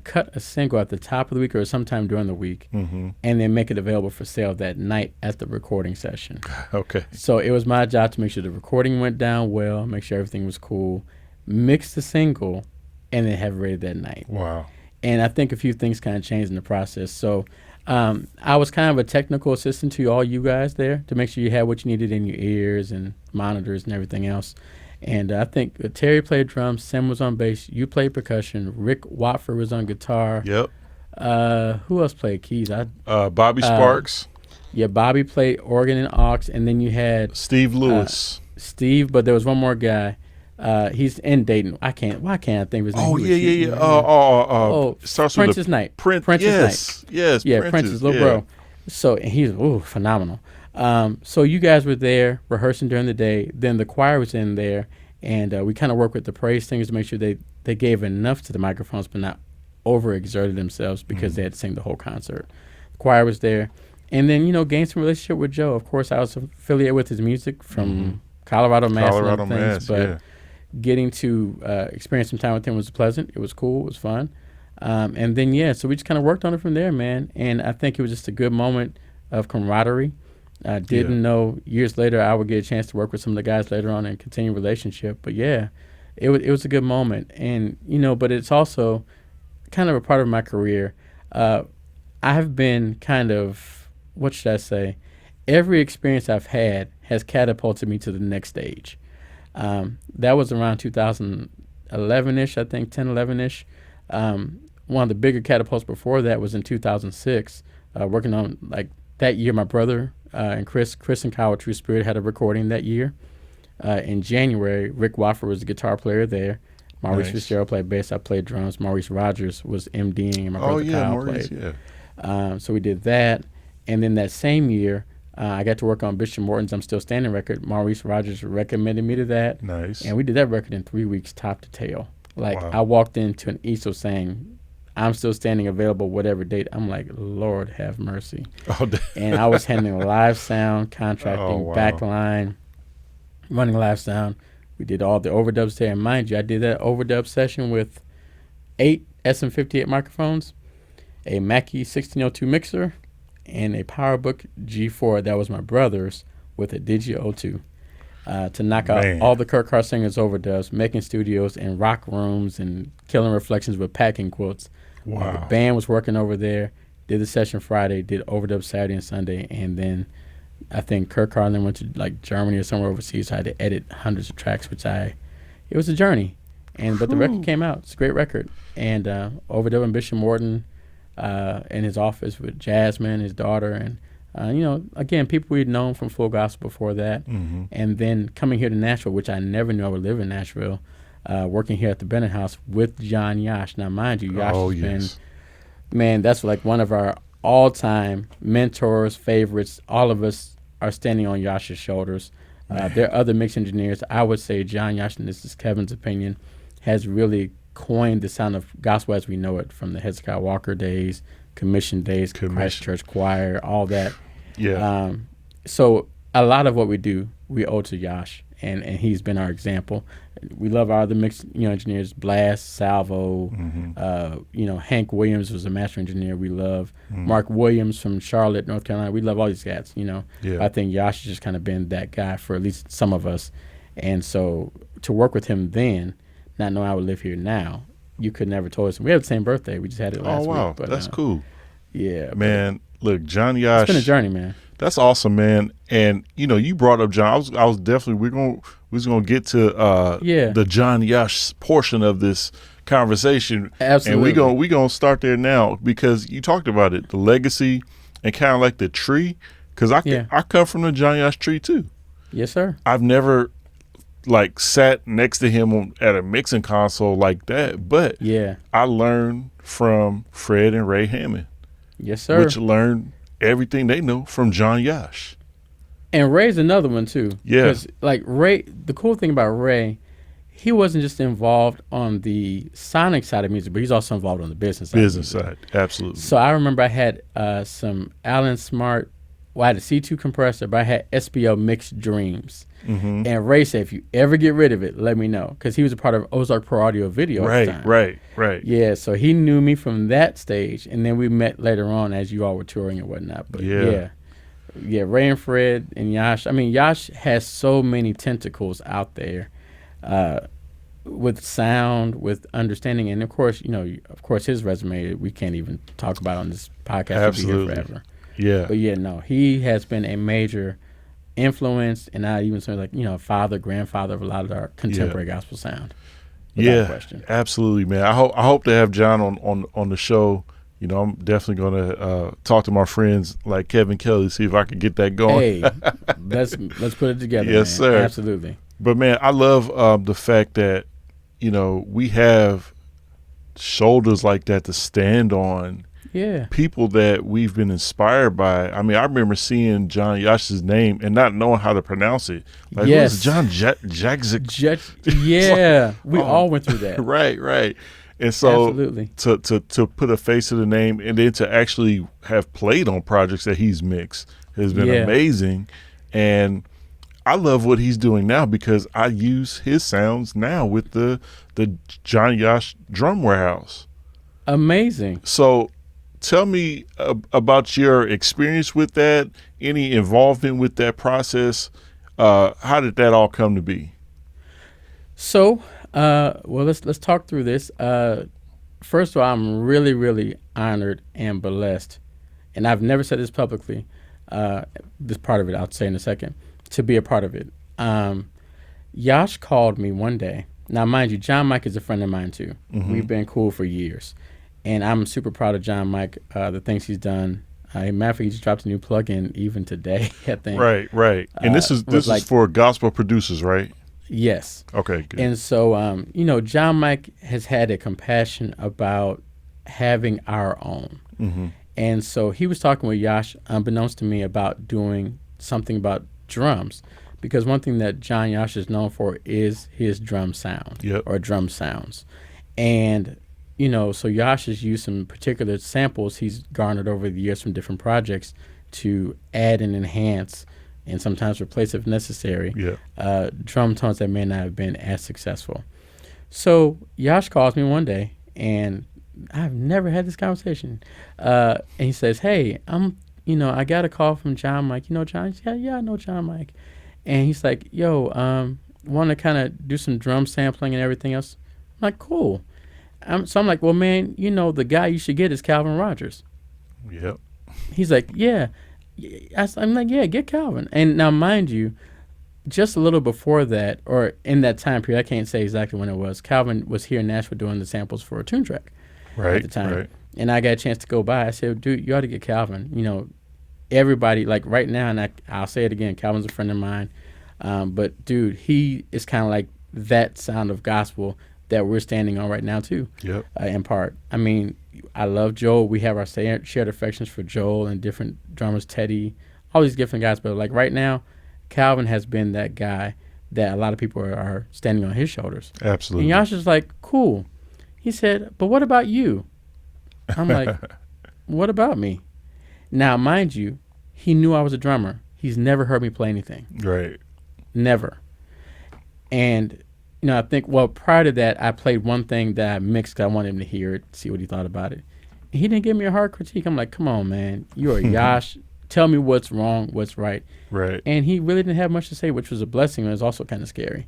cut a single at the top of the week or sometime during the week, mm-hmm. and then make it available for sale that night at the recording session. Okay. So it was my job to make sure the recording went down well, make sure everything was cool, mix the single, and then have it ready that night. Wow. And I think a few things kind of changed in the process. So I was kind of a technical assistant to all you guys there to make sure you had what you needed in your ears and monitors and everything else. And I think Terry played drums, Sam was on bass, you played percussion, Rick Watford was on guitar. Yep. Who else played keys? Bobby Sparks. Yeah, Bobby played organ and aux, and then you had Steve Lewis. Steve, but there was one more guy. He's in Dayton. Why can't I think of his name? Oh, yeah. Starts Prince's Night. Prince's Night. Yes. Yeah, Prince's little bro. So and he's phenomenal. So you guys were there rehearsing during the day. Then the choir was in there, and we kind of worked with the praise singers to make sure they gave enough to the microphones, but not overexerted themselves because they had to sing the whole concert. The choir was there, and then gained some relationship with Joe. Of course, I was affiliated with his music from Colorado Mass and other things, but getting to experience some time with him was pleasant. It was cool. It was fun. And then, so we just kind of worked on it from there, man. And I think it was just a good moment of camaraderie. I didn't know years later I would get a chance to work with some of the guys later on and continue a relationship. But, it was a good moment. And, but it's also kind of a part of my career. I have been kind of, what should I say? Every experience I've had has catapulted me to the next stage. That was around 2011-ish, I think, 10, 11-ish. One of the bigger catapults before that was in 2006, working on, like, that year, my brother and Chris and Kyle, True Spirit, had a recording that year. In January, Rick Wofford was the guitar player there. Maurice Fitzgerald played bass. I played drums. Maurice Rogers was MDing, and my brother Kyle played. So we did that. And then that same year, I got to work on Bishop Morton's I'm Still Standing record. Maurice Rogers recommended me to that. Nice. And we did that record in 3 weeks, top to tail. Like, Wow. I walked into an ESO saying, I'm still standing, available whatever date. I'm like, Lord have mercy. Oh, And I was handling live sound, contracting, Oh, wow. backline, running live sound. We did all the overdubs there. And mind you, I did that overdub session with 8 SM58 microphones, a Mackie 1602 mixer, and a PowerBook G4 that was my brother's with a Digio 02. To knock out all the Kurt Carr singers overdubs, making studios and rock rooms and killing reflections with packing quotes. Wow. The band was working over there, did the session Friday, did overdub Saturday and Sunday, and then I think Kurt Carr then went to like Germany or somewhere overseas, so I had to edit hundreds of tracks, it was a journey. But the record came out. It's a great record. And overdubbing Bishop Morton in his office with Jasmine, his daughter, and again, people we'd known from Full Gospel before that. Mm-hmm. And then coming here to Nashville, which I never knew I would live in Nashville, working here at the Bennett House with John Yash. Now, mind you, Yash has been, man, that's like one of our all-time mentors, favorites. All of us are standing on Yash's shoulders. There are other mix engineers. I would say John Yash, and this is Kevin's opinion, has really coined the sound of gospel as we know it, from the Hezekiah Walker days, Commission days, Christ Church Choir, all that. Yeah. So a lot of what we do, we owe to Yash, and he's been our example. We love our other mix engineers, Blast, Salvo, Hank Williams was a master engineer we love. Mark Williams from Charlotte, North Carolina. We love all these guys, I think Yash has just kind of been that guy for at least some of us. And so to work with him then, not knowing I would live here now, you could never told us. We have the same birthday. We just had it last week. Oh, wow. But, that's cool. Yeah. Man, look, John Yash. It's been a journey, man. That's awesome, man. And, you brought up John. I was definitely, we're going to get to the John Yash portion of this conversation. Absolutely. And we're going to start there now, because you talked about it, the legacy and kind of like the tree. Because I come from the John Yash tree, too. Yes, sir. I've never sat next to him at a mixing console like that, but I learned from Fred and Ray Hammond. Yes, sir. Which learned everything they know from John Yash. And Ray's another one too. Yeah. Because Ray, the cool thing about Ray, he wasn't just involved on the sonic side of music, but he's also involved on the business side. Business side, absolutely. So I remember I had some Allen Smart. Well, I had a C2 compressor, but I had SBL Mixed Dreams. Mm-hmm. And Ray said, if you ever get rid of it, let me know. Because he was a part of Ozark Pro Audio Video at the time. Right. Yeah, so he knew me from that stage. And then we met later on as you all were touring and whatnot. But yeah, Ray and Fred and Yash. I mean, Yash has so many tentacles out there with sound, with understanding. And, of course, his resume we can't even talk about on this podcast. Absolutely. We'll be here forever. Yeah. But he has been a major influence, and I even say father, grandfather of a lot of our contemporary gospel sound. Question. Absolutely, man. I hope to have John on the show. I'm definitely going to talk to my friends like Kevin Kelley, see if I can get that going. Hey, let's put it together. Yes, man. sir. Absolutely. But man, I love the fact that we have shoulders like that to stand on. Yeah. People that we've been inspired by. I mean, I remember seeing John Yash's name and not knowing how to pronounce it. Like, yes. What is John Jagzik? Yeah. We all went through that. Right. And so absolutely. To put a face to the name and then to actually have played on projects that he's mixed has been amazing. And I love what he's doing now because I use his sounds now with the John Yash Drum Warehouse. Amazing. So tell me about your experience with that, any involvement with that process. How did that all come to be? So, let's talk through this. first of all, I'm really, really honored and blessed, and I've never said this publicly. This part of it, I'll say in a second, to be a part of it. Yash called me one day. Now, mind you, John Mike is a friend of mine too. We've been cool for years, and I'm super proud of John Mike, the things he's done. Matter of fact, he just dropped a new plugin even today, I think. Right. And this is for gospel producers, right? Yes. Okay, good. And so, John Mike has had a compassion about having our own. And so he was talking with Yash, unbeknownst to me, about doing something about drums. Because one thing that John Yash is known for is his drum sound or drum sounds. And, so Yash has used some particular samples he's garnered over the years from different projects to add and enhance and sometimes replace if necessary drum tones that may not have been as successful. So Yash calls me one day, and I've never had this conversation. And he says, hey, I got a call from John Mike. You know John? Yeah, I know John Mike. And he's like, yo, want to kind of do some drum sampling and everything else? I'm like, cool. So I'm like, well, man, the guy you should get is Calvin Rogers. Yep. He's like, yeah. I'm like, yeah, get Calvin. And now, mind you, just a little before that, or in that time period, I can't say exactly when it was, Calvin was here in Nashville doing the samples for a tune track at the time. Right. And I got a chance to go by. I said, dude, you ought to get Calvin. Everybody, like right now, and I'll say it again, Calvin's a friend of mine. But, dude, he is kind of like that sound of gospel that we're standing on right now, too, in part. I mean, I love Joel. We have our shared affections for Joel and different drummers, Teddy, all these different guys. But, like, right now, Calvin has been that guy that a lot of people are standing on his shoulders. Absolutely. And Yash is like, cool. He said, but what about you? I'm like, what about me? Now, mind you, he knew I was a drummer. He's never heard me play anything. Right. Never. And, I think, prior to that, I played one thing that I mixed because I wanted him to hear it, see what he thought about it. And he didn't give me a hard critique. I'm like, come on, man. You're a Yash. Tell me what's wrong, what's right. Right. And he really didn't have much to say, which was a blessing. It was also kind of scary.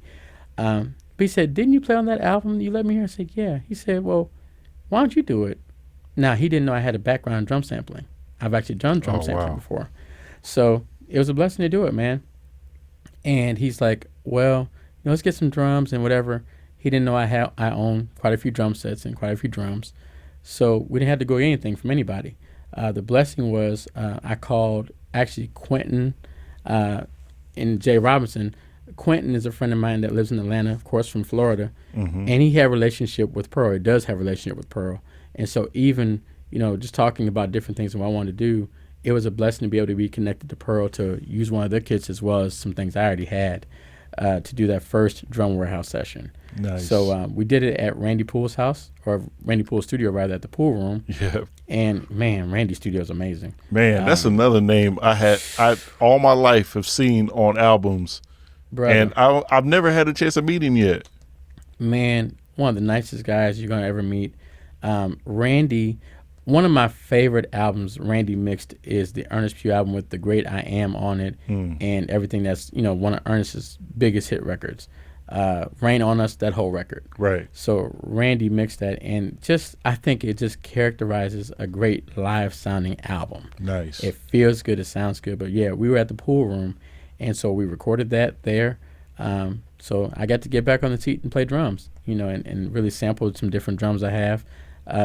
But he said, didn't you play on that album you let me hear? I said, yeah. He said, well, why don't you do it? Now, he didn't know I had a background in drum sampling. I've actually done drum sampling before. So it was a blessing to do it, man. And he's like, well, let's get some drums and whatever. He didn't know I own quite a few drum sets and quite a few drums. So we didn't have to go get anything from anybody. The blessing was I called actually Quentin and Jay Robinson. Quentin is a friend of mine that lives in Atlanta, of course, from Florida. And he had a relationship with Pearl. He does have a relationship with Pearl. And so even, just talking about different things and what I wanted to do, it was a blessing to be able to be connected to Pearl to use one of their kits as well as some things I already had to do that first drum warehouse session. Nice. So we did it at Randy Poole's house, or Randy Poole's studio, rather, at the pool room. Yeah. And, man, Randy's studio is amazing. Man, that's another name I all my life have seen on albums. Brother. And I've never had a chance to meet him yet. Man, one of the nicest guys you're going to ever meet. Randy, one of my favorite albums Randy mixed is the Ernest Pugh album with The Great I Am on it and everything that's, one of Ernest's biggest hit records. Rain on Us, that whole record. Right. So Randy mixed that, and I think it just characterizes a great live sounding album. Nice. It feels good, it sounds good. But yeah, we were at the pool room, and so we recorded that there. So I got to get back on the seat and play drums, and really sampled some different drums I have.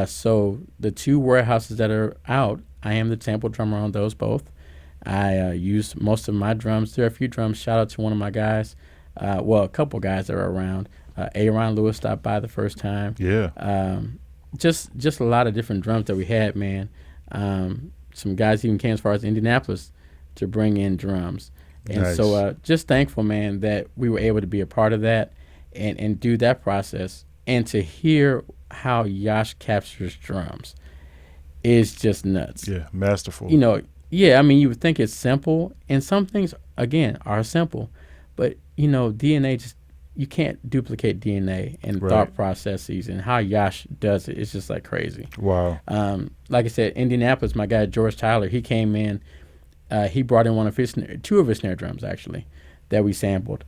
So the two warehouses that are out, I am the sample drummer on those both. I use most of my drums. There are a few drums. Shout out to one of my guys. A couple guys that are around. Aaron Lewis stopped by the first time. Yeah. Just a lot of different drums that we had, man. Some guys even came as far as Indianapolis to bring in drums. And nice. So just thankful, man, that we were able to be a part of that and do that process. And to hear how Yash captures drums is just nuts. Yeah, masterful. Yeah, I mean, you would think it's simple, and some things, again, are simple. But, DNA just, you can't duplicate DNA and thought processes, and how Yash does it. It's just like crazy. Wow. Like I said, Indianapolis, my guy George Tyler, he came in. He brought in two of his snare drums, actually, that we sampled.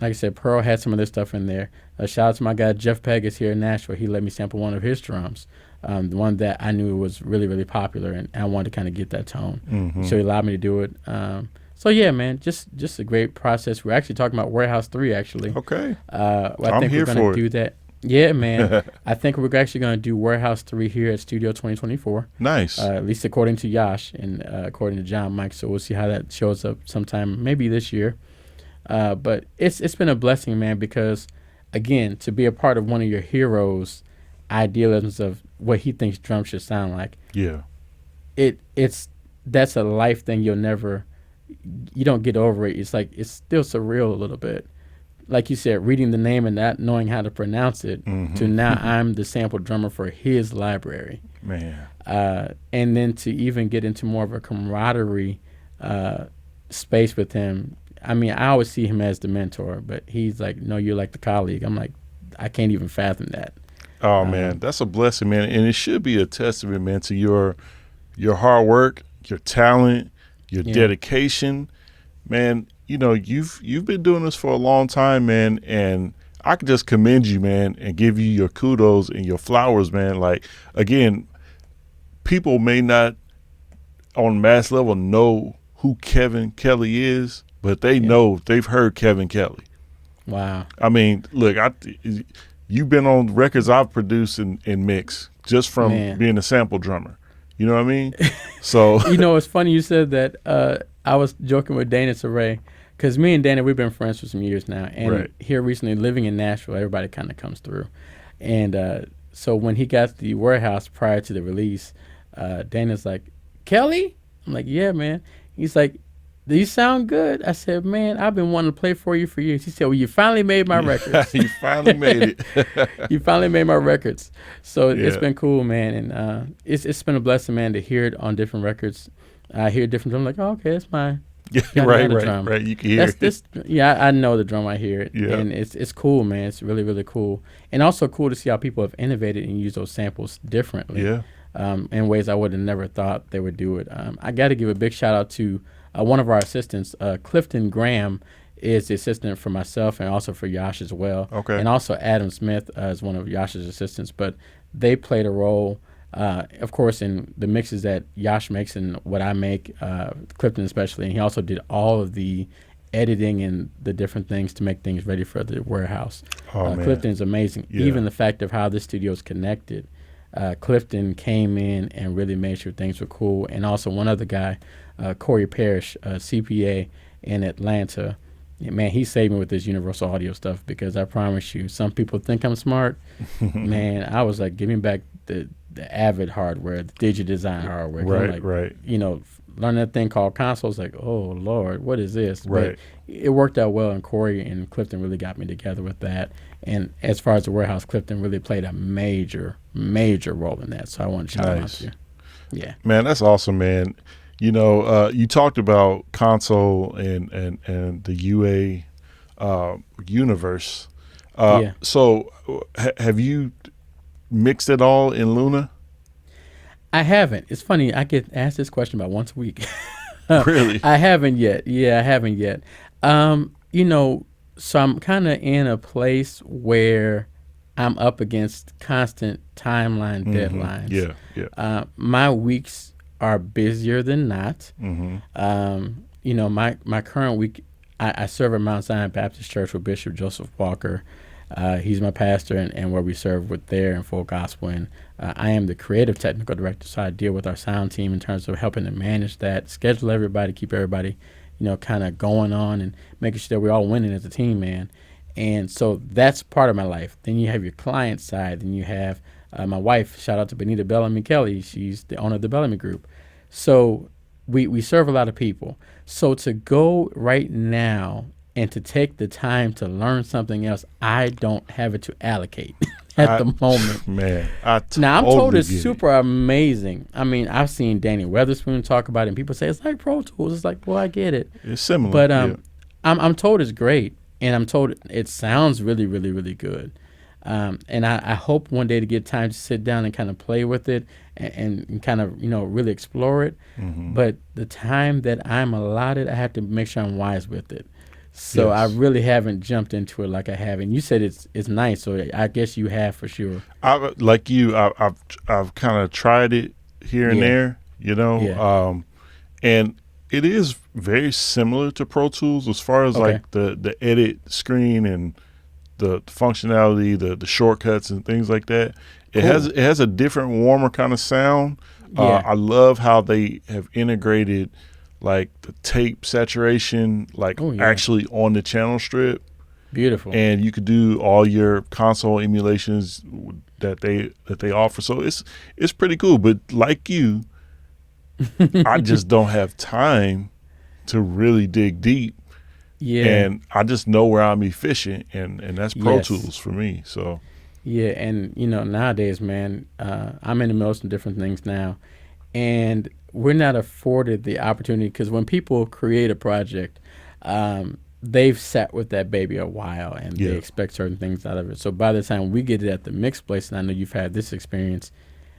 like I said, Pearl had some of this stuff in there. Shout out to my guy Jeff Pegas here in Nashville. He let me sample one of his drums, the one that I knew was really, really popular, and I wanted to kind of get that tone. Mm-hmm. So he allowed me to do it. So yeah, man, just a great process. We're actually talking about Warehouse 3, actually. Okay. I I'm think here we're going for to do that. Yeah, man. I think we're actually going to do Warehouse 3 here at Studio 2024. Nice. At least according to Yash and according to John Mike. So we'll see how that shows up sometime, maybe this year. But it's been a blessing, man, because, again, to be a part of one of your heroes' idealisms of what he thinks drums should sound like. Yeah. That's a life thing you don't get over it. It's like it's still surreal a little bit. Like you said, reading the name and not knowing how to pronounce it, to now I'm the sample drummer for his library. Man. And then to even get into more of a camaraderie space with him. I mean, I always see him as the mentor, but he's like, no, you're like the colleague. I'm like, I can't even fathom that. Oh, man, that's a blessing, man. And it should be a testament, man, to your hard work, your talent, your dedication. Man, you know, you've been doing this for a long time, man, and I can just commend you, man, and give you your kudos and your flowers, man. Like, again, people may not on mass level know who Kevin Kelley is, but they know, they've heard Kevin Kelley. Wow. I mean, look, you've been on records I've produced and mixed just from being a sample drummer. You know what I mean? So you know, it's funny you said that. I was joking with Dana Saray, because me and Dana, we've been friends for some years now. And here recently, living in Nashville, everybody kind of comes through. And so when he got the Warehouse prior to the release, Dana's like, Kelly? I'm like, yeah, man. He's like, do you sound good? I said, man, I've been wanting to play for you for years. He said, well, you finally made my records. You finally made it. You finally made my records. So it's been cool, man. And it's been a blessing, man, to hear it on different records. I hear different drums. I'm like, oh, okay, that's my right. You can hear it. Yeah, I know the drum. I hear it. Yeah. And it's cool, man. It's really, really cool. And also cool to see how people have innovated and used those samples differently. Yeah. In ways I would have never thought they would do it. I got to give a big shout out to one of our assistants, Clifton Graham, is the assistant for myself and also for Yash as well. Okay. And also Adam Smith is one of Yash's assistants. But they played a role, of course, in the mixes that Yash makes and what I make, Clifton especially. And he also did all of the editing and the different things to make things ready for the Warehouse. Oh, man. Clifton is amazing. Yeah. Even the fact of how this studio is connected. Clifton came in and really made sure things were cool. And also one other guy, Corey Parrish, CPA in Atlanta. Man, he saved me with this universal audio stuff, because I promise you, some people think I'm smart. Man, I was like, give me back the Avid hardware, the Digidesign hardware. Right. You know, learn that thing called consoles, like, oh, Lord, what is this? Right. But it worked out well, and Corey and Clifton really got me together with that. And as far as the Warehouse, Clifton really played a major, major role in that. So I want to shout him out to you. Yeah. Man, that's awesome, man. You know, you talked about console and the UA universe. So have you mixed it all in Luna? I haven't. It's funny. I get asked this question about once a week. Really? I haven't yet. Yeah, I haven't yet. You know, so I'm kind of in a place where I'm up against constant timeline deadlines. Yeah. My weeks are busier than not. You know, my current week, I serve at Mount Zion Baptist Church with Bishop Joseph Walker. He's my pastor, and where we serve with there in full gospel. And I am the creative technical director, so I deal with our sound team in terms of helping to manage that, schedule everybody, keep everybody, you know, kind of going on and making sure that we're all winning as a team, man. And so that's part of my life. Then you have your client side. Then you have my wife. Shout out to Benita Bellamy Kelly. She's the owner of the Bellamy Group. So we serve a lot of people. So to go right now and to take the time to learn something else, I don't have it to allocate at the moment. Man, now I'm told it's super amazing. I mean, I've seen Danny Weatherspoon talk about it, and people say it's like Pro Tools. It's like, well, I get it. It's similar. But I'm told it's great, and I'm told it sounds really, really, really good. And I hope one day to get time to sit down and kind of play with it and kind of, you know, really explore it. But the time that I'm allotted, I have to make sure I'm wise with it. So I Yes. really haven't jumped into it like I have. And you said it's nice, so I guess you have for sure. I like you. I've kind of tried it here and Yeah, there, yeah. and it is very similar to Pro Tools as far as Okay, like the edit screen and the functionality, the shortcuts and things like that. cool. It has a different, warmer kind of sound. Yeah. I love how they have integrated like the tape saturation, like Oh yeah. actually on the channel strip, Beautiful. and you could do all your console emulations that they offer. So it's pretty cool. But like you, I just don't have time to really dig deep, Yeah. and I just know where I'm efficient, and that's Pro Yes. Tools for me. So Yeah. And nowadays, man, I'm in the middle of some different things now, and we're not afforded the opportunity because when people create a project, they've sat with that baby a while and they yeah, expect certain things out of it. So by the time we get it at the mix place, and I know you've had this experience,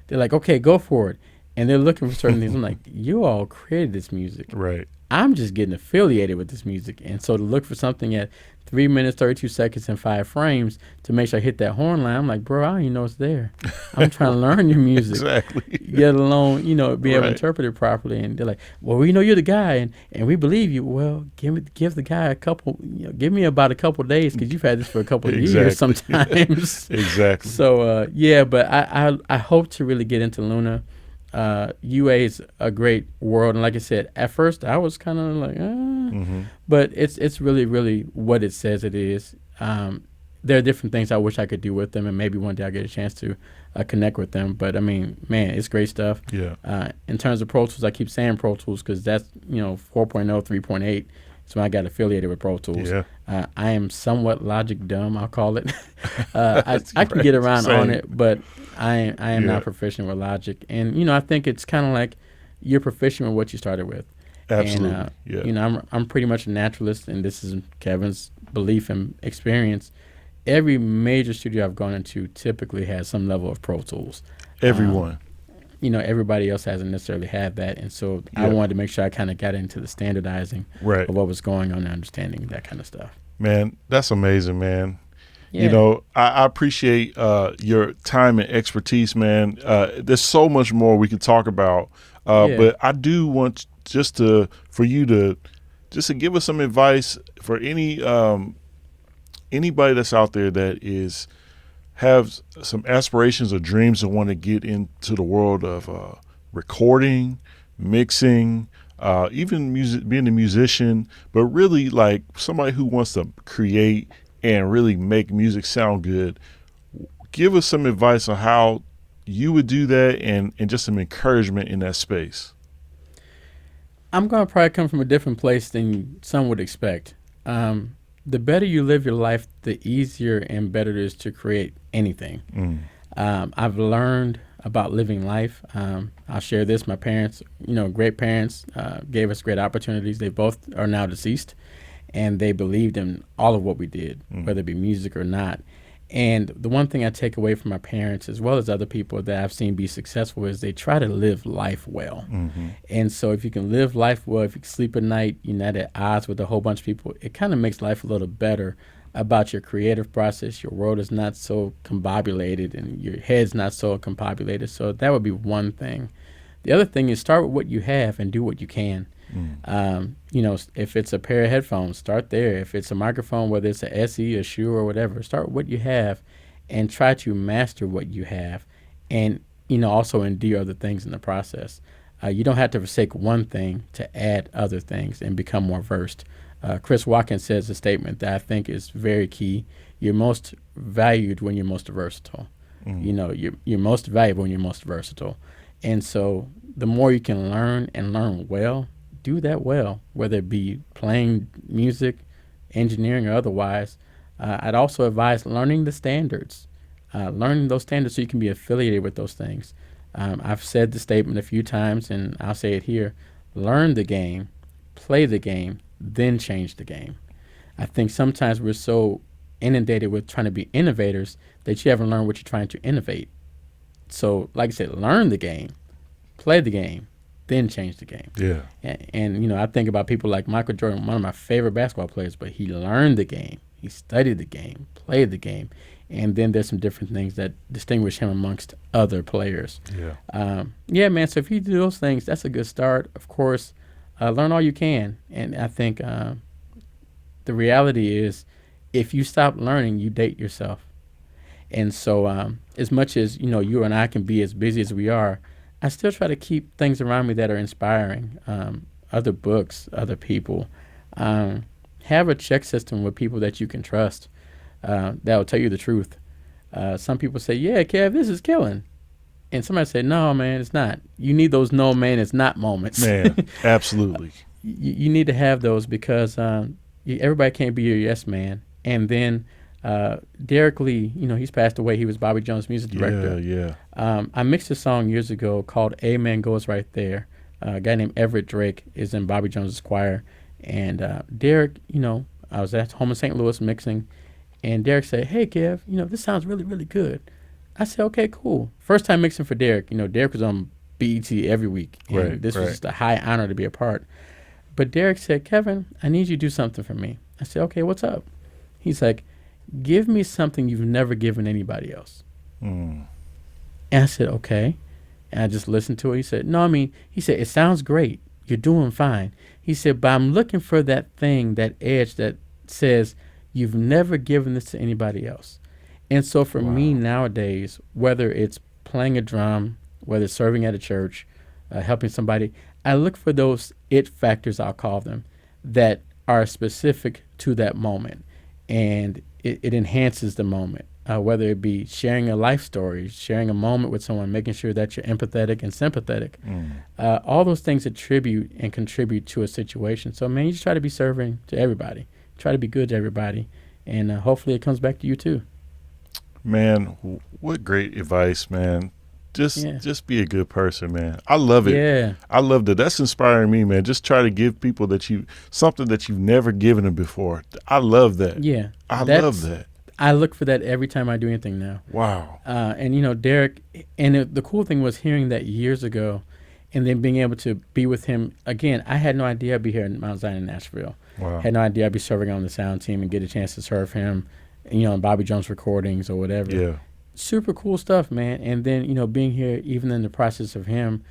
they're like, okay, go for it. And they're looking for certain things. I'm like, you all created this music. right, I'm just getting affiliated with this music. And so to look for something at 3 minutes, 32 seconds, and 5 frames to make sure I hit that horn line, I'm like, bro, I don't even know it's there. I'm trying to learn your music, exactly, let alone, be able to right, interpret it properly. And they're like, well, we know you're the guy and we believe you. Well, give the guy a couple, give me about a couple of days because you've had this for a couple of years exactly, sometimes. exactly. So, yeah, but I hope to really get into Luna. UA is a great world, and like I said, at first I was kind of like, hmm but it's really really what it says it is. There are different things I wish I could do with them, and maybe one day I'll get a chance to connect with them. But I mean, man, it's great stuff. Yeah, In terms of Pro Tools, I keep saying Pro Tools because that's 4.0, 3.8. So I got affiliated with Pro Tools. yeah. I am somewhat logic dumb, I'll call it. I can Right. get around on Same. it, but I am Yeah, not proficient with logic. And I think it's kind of like you're proficient with what you started with. And absolutely. Yeah, I'm pretty much a naturalist, and this is Kevin's belief and experience. Every major studio I've gone into typically has some level of Pro Tools. Um, everyone. Everybody else hasn't necessarily had that, and so I Yeah, wanted to make sure I kind of got into the standardizing right. of what was going on and understanding that kind of stuff. Man, that's amazing, man. Yeah, I appreciate your time and expertise, man. There's so much more we could talk about, yeah. but I do want for you to just to give us some advice for anybody that's out there that is have some aspirations or dreams and want to get into the world of recording, mixing, even music, being a musician, but really like somebody who wants to create and really make music sound good. Give us some advice on how you would do that, and just some encouragement in that space. I'm gonna probably come from a different place than some would expect. The better you live your life, the easier and better it is to create anything. Mm. I've learned about living life. I'll share this. My parents, great parents, gave us great opportunities. They both are now deceased, and they believed in all of what we did, whether it be music or not. And the one thing I take away from my parents, as well as other people that I've seen be successful, is they try to live life well. Mm-hmm. And so if you can live life well, if you can sleep at night, you're not at odds with a whole bunch of people, it kind of makes life a little better about your creative process. Your world is not so combobulated and your head's not so combobulated. So that would be one thing. The other thing is start with what you have and do what you can. If it's a pair of headphones, start there. If it's a microphone, whether it's a SE, a Shure, or whatever, start with what you have and try to master what you have, and also endear other things in the process. You don't have to forsake one thing to add other things and become more versed. Chris Watkins says a statement that I think is very key. You're most valued when you're most versatile. You're most valuable when you're most versatile. And so the more you can learn and learn well, do that well, whether it be playing music, engineering, or otherwise. I'd also advise learning the standards, learning those standards so you can be affiliated with those things. I've said the statement a few times, and I'll say it here. Learn the game, play the game, then change the game. I think sometimes we're so inundated with trying to be innovators that you haven't learned what you're trying to innovate. So, like I said, learn the game, play the game, then change the game. Yeah. And you know, I think about people like Michael Jordan, one of my favorite basketball players, but he learned the game, he studied the game, played the game, and then there's some different things that distinguish him amongst other players. Yeah, man. So if you do those things, that's a good start. Of course, learn all you can, and I think the reality is, if you stop learning, you date yourself. And so, as much as you and I can be as busy as we are, I still try to keep things around me that are inspiring. Other books, other people. Have a check system with people that you can trust. That will tell you the truth. Some people say, "Yeah, Kev, this is killing," and somebody say, "No, man, it's not." You need those "no, man, it's not" moments. Man, absolutely. You need to have those because everybody can't be your yes man. And then Derek Lee, he's passed away. He was Bobby Jones' music director. Yeah. I mixed a song years ago called "Amen Goes Right There." A guy named Everett Drake is in Bobby Jones' choir. And Derek, I was at home in St. Louis mixing, and Derek said, "Hey, Kev, this sounds really, really good." I said, "Okay, cool." First time mixing for Derek. Derek was on BET every week. And this was just a high honor to be a part. But Derek said, "Kevin, I need you to do something for me." I said, "Okay, what's up?" He's like, "Give me something you've never given anybody else." And I said, "Okay." And I just listened to it. He said, "No, he said, it sounds great. You're doing fine." He said, "But I'm looking for that thing, that edge that says you've never given this to anybody else." And so for me nowadays, whether it's playing a drum, whether it's serving at a church, helping somebody, I look for those it factors, I'll call them, that are specific to that moment. And it enhances the moment, whether it be sharing a life story, sharing a moment with someone, making sure that you're empathetic and sympathetic. All those things attribute and contribute to a situation. So, man, you just try to be serving to everybody. Try to be good to everybody. And hopefully it comes back to you, too. Man, what great advice, man. Just be a good person, man. I love it. Yeah. I love that. That's inspiring me, man. Just try to give people something that you've never given them before. I love that. Yeah. I love that. I look for that every time I do anything now. Wow. And, Derek, and the cool thing was hearing that years ago and then being able to be with him. Again, I had no idea I'd be here in Mount Zion in Nashville. Wow. Had no idea I'd be serving on the sound team and get a chance to serve him, on Bobby Jones recordings or whatever. Yeah. Super cool stuff, man. And then, being here even in the process of him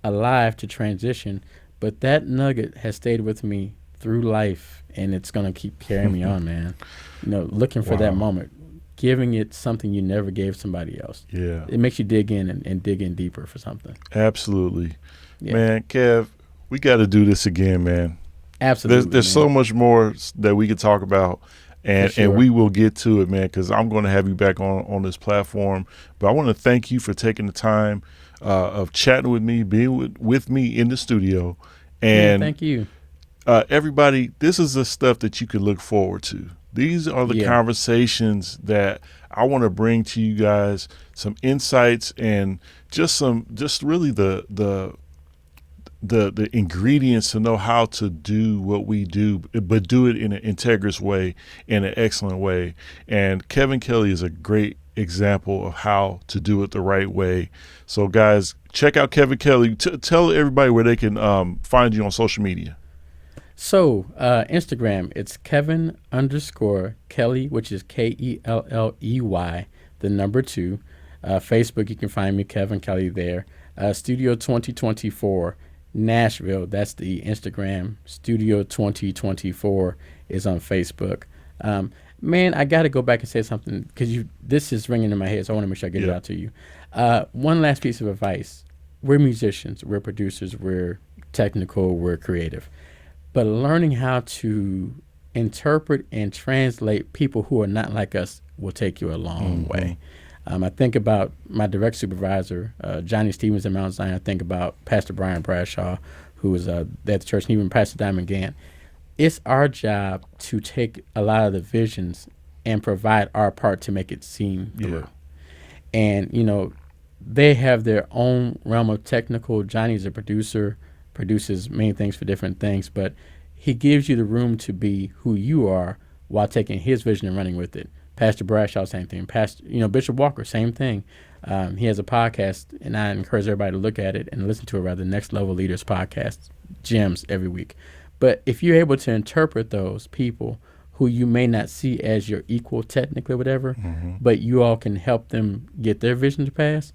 alive to transition. But that nugget has stayed with me through life, and it's going to keep carrying me on, man. Looking for that moment, giving it something you never gave somebody else. Yeah. It makes you dig in and dig in deeper for something. Absolutely. Yeah. Man, Kev, we got to do this again, man. Absolutely. There's so much more that we could talk about. And we will get to it, man, because I'm going to have you back on this platform. But I want to thank you for taking the time of chatting with me, being with me in the studio. And thank you. Everybody, this is the stuff that you can look forward to. These are the conversations that I want to bring to you guys, some insights and just really the ingredients to know how to do what we do, but do it in an integrous way, in an excellent way. And Kevin Kelley is a great example of how to do it the right way. So, guys, check out Kevin Kelley. Tell everybody where they can find you on social media. So, Instagram, it's Kevin_Kelley, which is Kelley, the number 2. Facebook, you can find me, Kevin Kelley, there. Studio 2024. Nashville, that's the Instagram. Studio 2024 is on Facebook. Man, I got to go back and say something because this is ringing in my head, so I want to make sure I get it out to you. One last piece of advice. We're musicians, we're producers, we're technical, we're creative. But learning how to interpret and translate people who are not like us will take you a long way. I think about my direct supervisor, Johnny Stevens in Mount Zion. I think about Pastor Brian Bradshaw, who was at the church, and even Pastor Diamond Gant. It's our job to take a lot of the visions and provide our part to make it seem through. And, they have their own realm of technical. Johnny's a producer, produces many things for different things, but he gives you the room to be who you are while taking his vision and running with it. Pastor Bradshaw, same thing. Bishop Walker, same thing. He has a podcast, and I encourage everybody to look at it and listen to it, rather, Next Level Leaders podcast, gems every week. But if you're able to interpret those people who you may not see as your equal technically, whatever, but you all can help them get their vision to pass,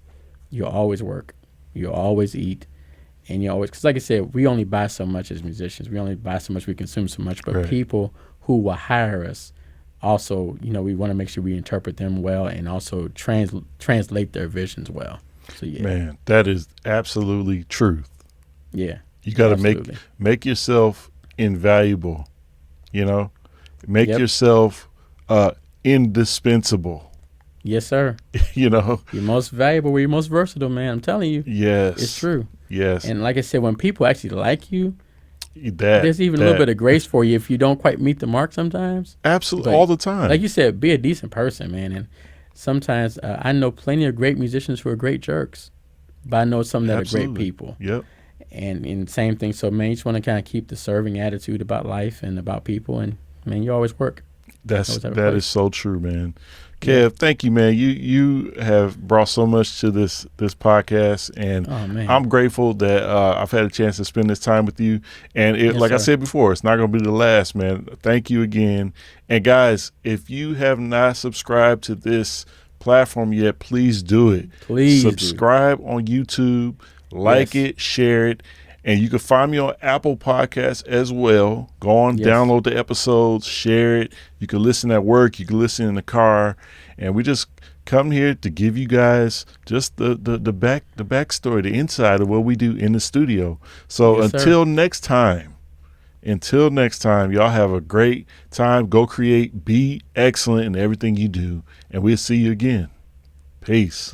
you'll always work, you'll always eat, and you always, because like I said, we only buy so much as musicians, we only buy so much, we consume so much, but people who will hire us, also, we want to make sure we interpret them well and also translate their visions well. So yeah, man, that is absolutely truth. Yeah, you got to make yourself invaluable. Make yourself indispensable. Yes, sir. You're most valuable. You're most versatile, man. I'm telling you. Yes, it's true. Yes, and like I said, when people actually like you, there's even a little bit of grace for you if you don't quite meet the mark sometimes. Absolutely, all the time. Like you said, be a decent person, man. And sometimes I know plenty of great musicians who are great jerks, but I know some that are great people. Yep. And same thing. So, man, you just want to kind of keep the serving attitude about life and about people, and man, you always work. That is so true, man. Kev, thank you, man. You have brought so much to this podcast, and I'm grateful that I've had a chance to spend this time with you. And I said before, it's not going to be the last, man. Thank you again. And guys, if you have not subscribed to this platform yet, please do it. Please subscribe on YouTube, like it, share it. And you can find me on Apple Podcasts as well. Go on, download the episodes, share it. You can listen at work. You can listen in the car. And we just come here to give you guys just the backstory, the inside of what we do in the studio. So until next time, y'all have a great time. Go create, be excellent in everything you do. And we'll see you again. Peace.